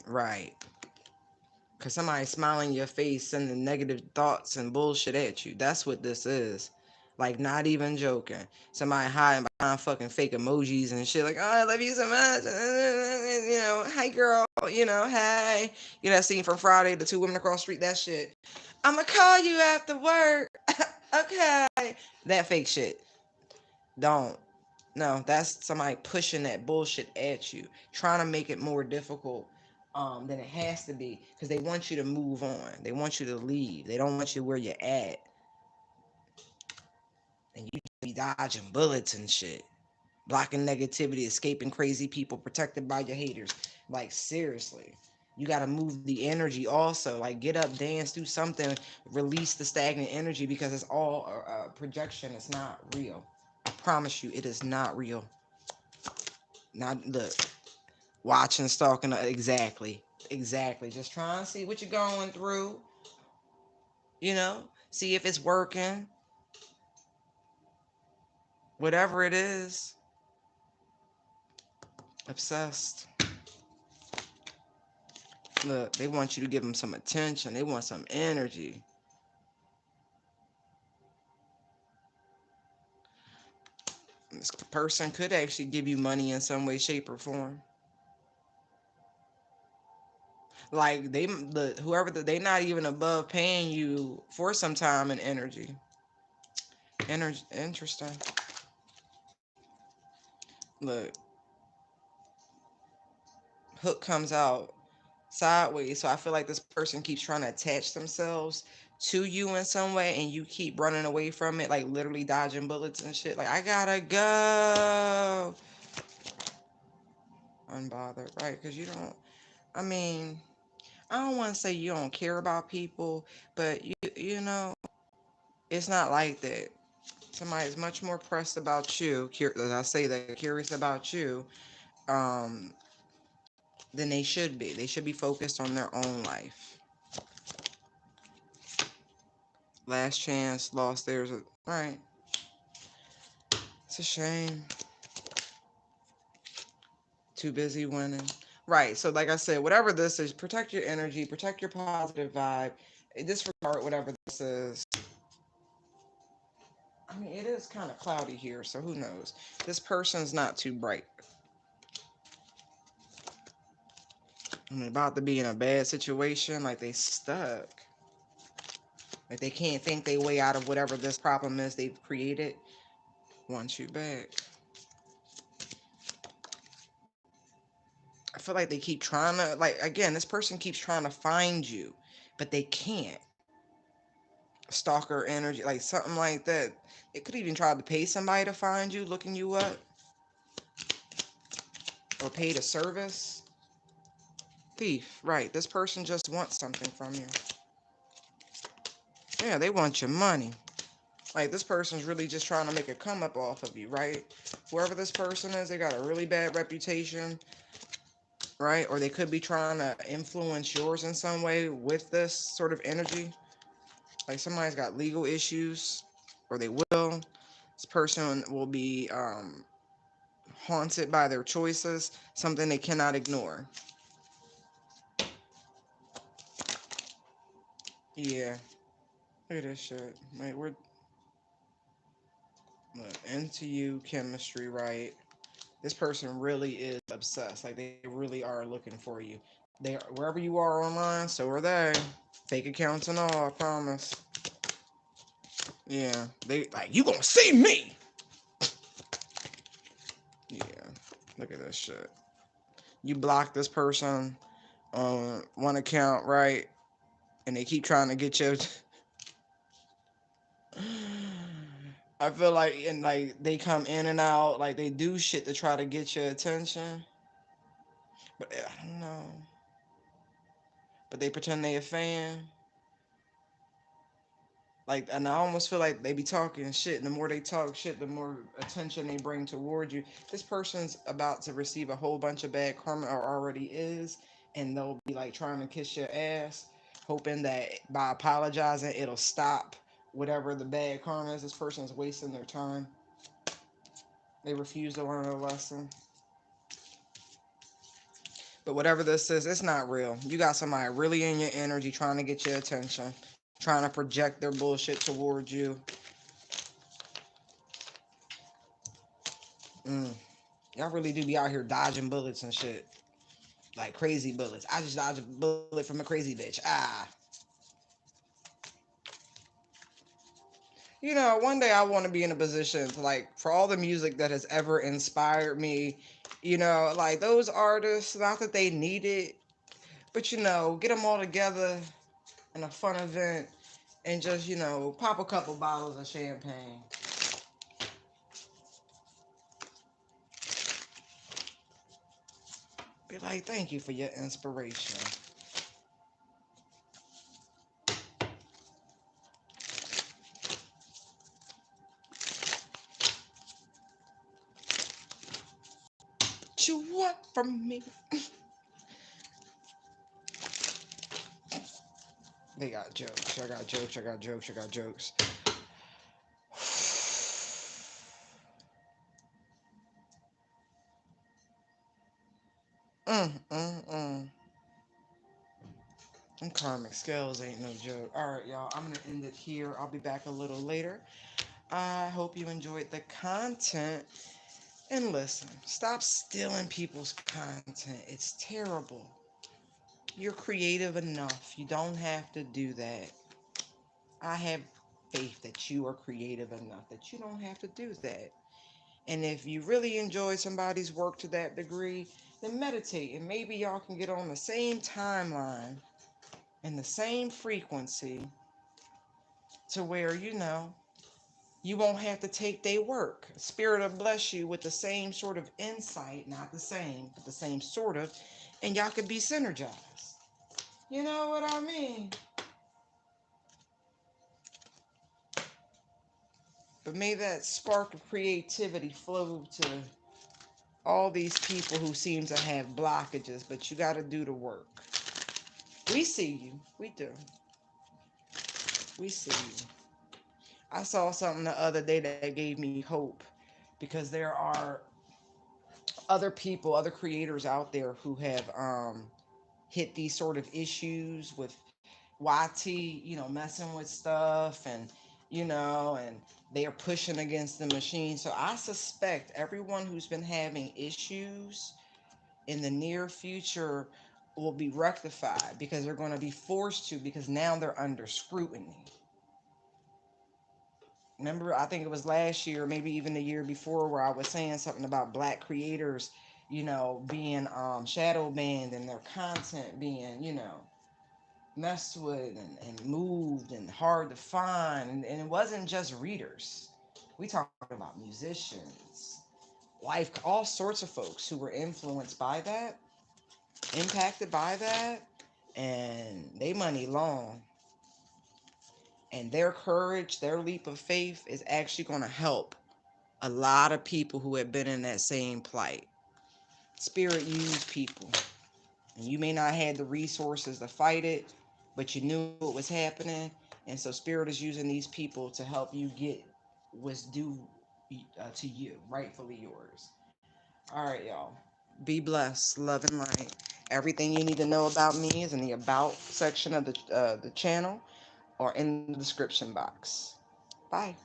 Right. Because somebody's smiling in your face, sending negative thoughts and bullshit at you. That's what this is. Like, not even joking. Somebody hiding behind fucking fake emojis and shit. Like, oh, I love you so much. You know, hey, girl. You know, hey. You know that scene from Friday, the two women across the street? That shit. I'm going to call you after work. Okay. That fake shit. Don't. No, that's somebody pushing that bullshit at you. Trying to make it more difficult than it has to be, because they want you to move on. They want you to leave. They don't want you where you're at. And you be dodging bullets and shit. Blocking negativity, escaping crazy people, protected by your haters. Like, seriously. You got to move the energy also. Like, get up, dance, do something. Release the stagnant energy, because it's all a projection. It's not real. I promise you, it is not real. Not, look. Watching, stalking, exactly. Just trying to see what you're going through. You know, see if it's working. Whatever it is. Obsessed. Look, they want you to give them some attention. They want some energy. This person could actually give you money in some way, shape, or form. Like, they're not even above paying you for some time and energy. Interesting. Look, hook comes out sideways. So I feel like this person keeps trying to attach themselves to you in some way, and you keep running away from it, like literally dodging bullets and shit. Like, I gotta go. Unbothered, right? Because you don't, I mean, I don't want to say you don't care about people, but you know, it's not like that. Somebody is much more pressed about you, as I say that, curious about you, than they should be. They should be focused on their own life. Last chance, lost theirs. Right. It's a shame. Too busy winning. Right. So, like I said, whatever this is, protect your energy, protect your positive vibe. Disregard whatever this is. I mean, it is kind of cloudy here, so who knows? This person's not too bright. I mean, about to be in a bad situation, like they stuck. Like they can't think their way out of whatever this problem is they've created. Want you back. I feel like they keep trying to, like, again, this person keeps trying to find you. but they can't. Stalker energy, like something like that. It could even try to pay somebody to find you, looking you up, or paid a service. Thief, right. This person just wants something from you. Yeah, they want your money. Like, this person's really just trying to make a come up off of you, right? Whoever this person is, they got a really bad reputation, right? Or they could be trying to influence yours in some way with this sort of energy. Like, somebody's got legal issues, or they will. This person will be haunted by their choices, something they cannot ignore. Yeah. Look at this shit. Like, we're into you, chemistry, right? This person really is obsessed. Like, they really are looking for you. They are, wherever you are online, so are they. Fake accounts and all, I promise. Yeah. They like, you gonna see me. Yeah. Look at this shit. You block this person on one account, right? And they keep trying to get you. I feel like, and like, they come in and out, like they do shit to try to get your attention. But I don't know. But they pretend they a fan. Like, and I almost feel like they be talking shit, and the more they talk shit, the more attention they bring toward you. This person's about to receive a whole bunch of bad karma, or already is, and they'll be like trying to kiss your ass, hoping that by apologizing it'll stop whatever the bad karma is. This person's wasting their time. They refuse to learn a lesson. But whatever this is, it's not real. You got somebody really in your energy trying to get your attention, trying to project their bullshit towards you. Y'all really do be out here dodging bullets and shit. Like crazy bullets. I just dodged a bullet from a crazy bitch. Ah. You know, one day I want to be in a position to, like, for all the music that has ever inspired me, you know, like those artists, not that they need it, but, you know, get them all together in a fun event and just, you know, pop a couple bottles of champagne. Be like, thank you for your inspiration. What you want from me? They got jokes. I got jokes. I got jokes. I got jokes. Mm, mm, mm. Them karmic scales ain't no joke. Alright, y'all. I'm going to end it here. I'll be back a little later. I hope you enjoyed the content. And listen, stop stealing people's content. It's terrible. You're creative enough. You don't have to do that. I have faith that you are creative enough that you don't have to do that. And if you really enjoy somebody's work to that degree, then meditate. And maybe y'all can get on the same timeline and the same frequency to where, you know, you won't have to take their work. Spirit will bless you with the same sort of insight, not the same, but the same sort of, and y'all could be synergized. You know what I mean? But may that spark of creativity flow to all these people who seem to have blockages, but you got to do the work. We see you. We do. We see you. I saw something the other day that gave me hope because there are other people, other creators out there who have hit these sort of issues with YT, you know, messing with stuff and, you know, and they are pushing against the machine. So I suspect everyone who's been having issues in the near future will be rectified because they're going to be forced to, because now they're under scrutiny. Remember, I think it was last year, maybe even the year before, where I was saying something about black creators, you know, being shadow banned and their content being, you know, messed with and moved and hard to find. And it wasn't just readers. We talking about musicians, life, all sorts of folks who were influenced by that, impacted by that, and they money long. And their courage, their leap of faith is actually going to help a lot of people who have been in that same plight. Spirit used people. And you may not have the resources to fight it, but you knew it was happening. And so Spirit is using these people to help you get what's due to you, rightfully yours. All right, y'all. Be blessed, love and light. Everything you need to know about me is in the about section of the channel or in the description box. Bye.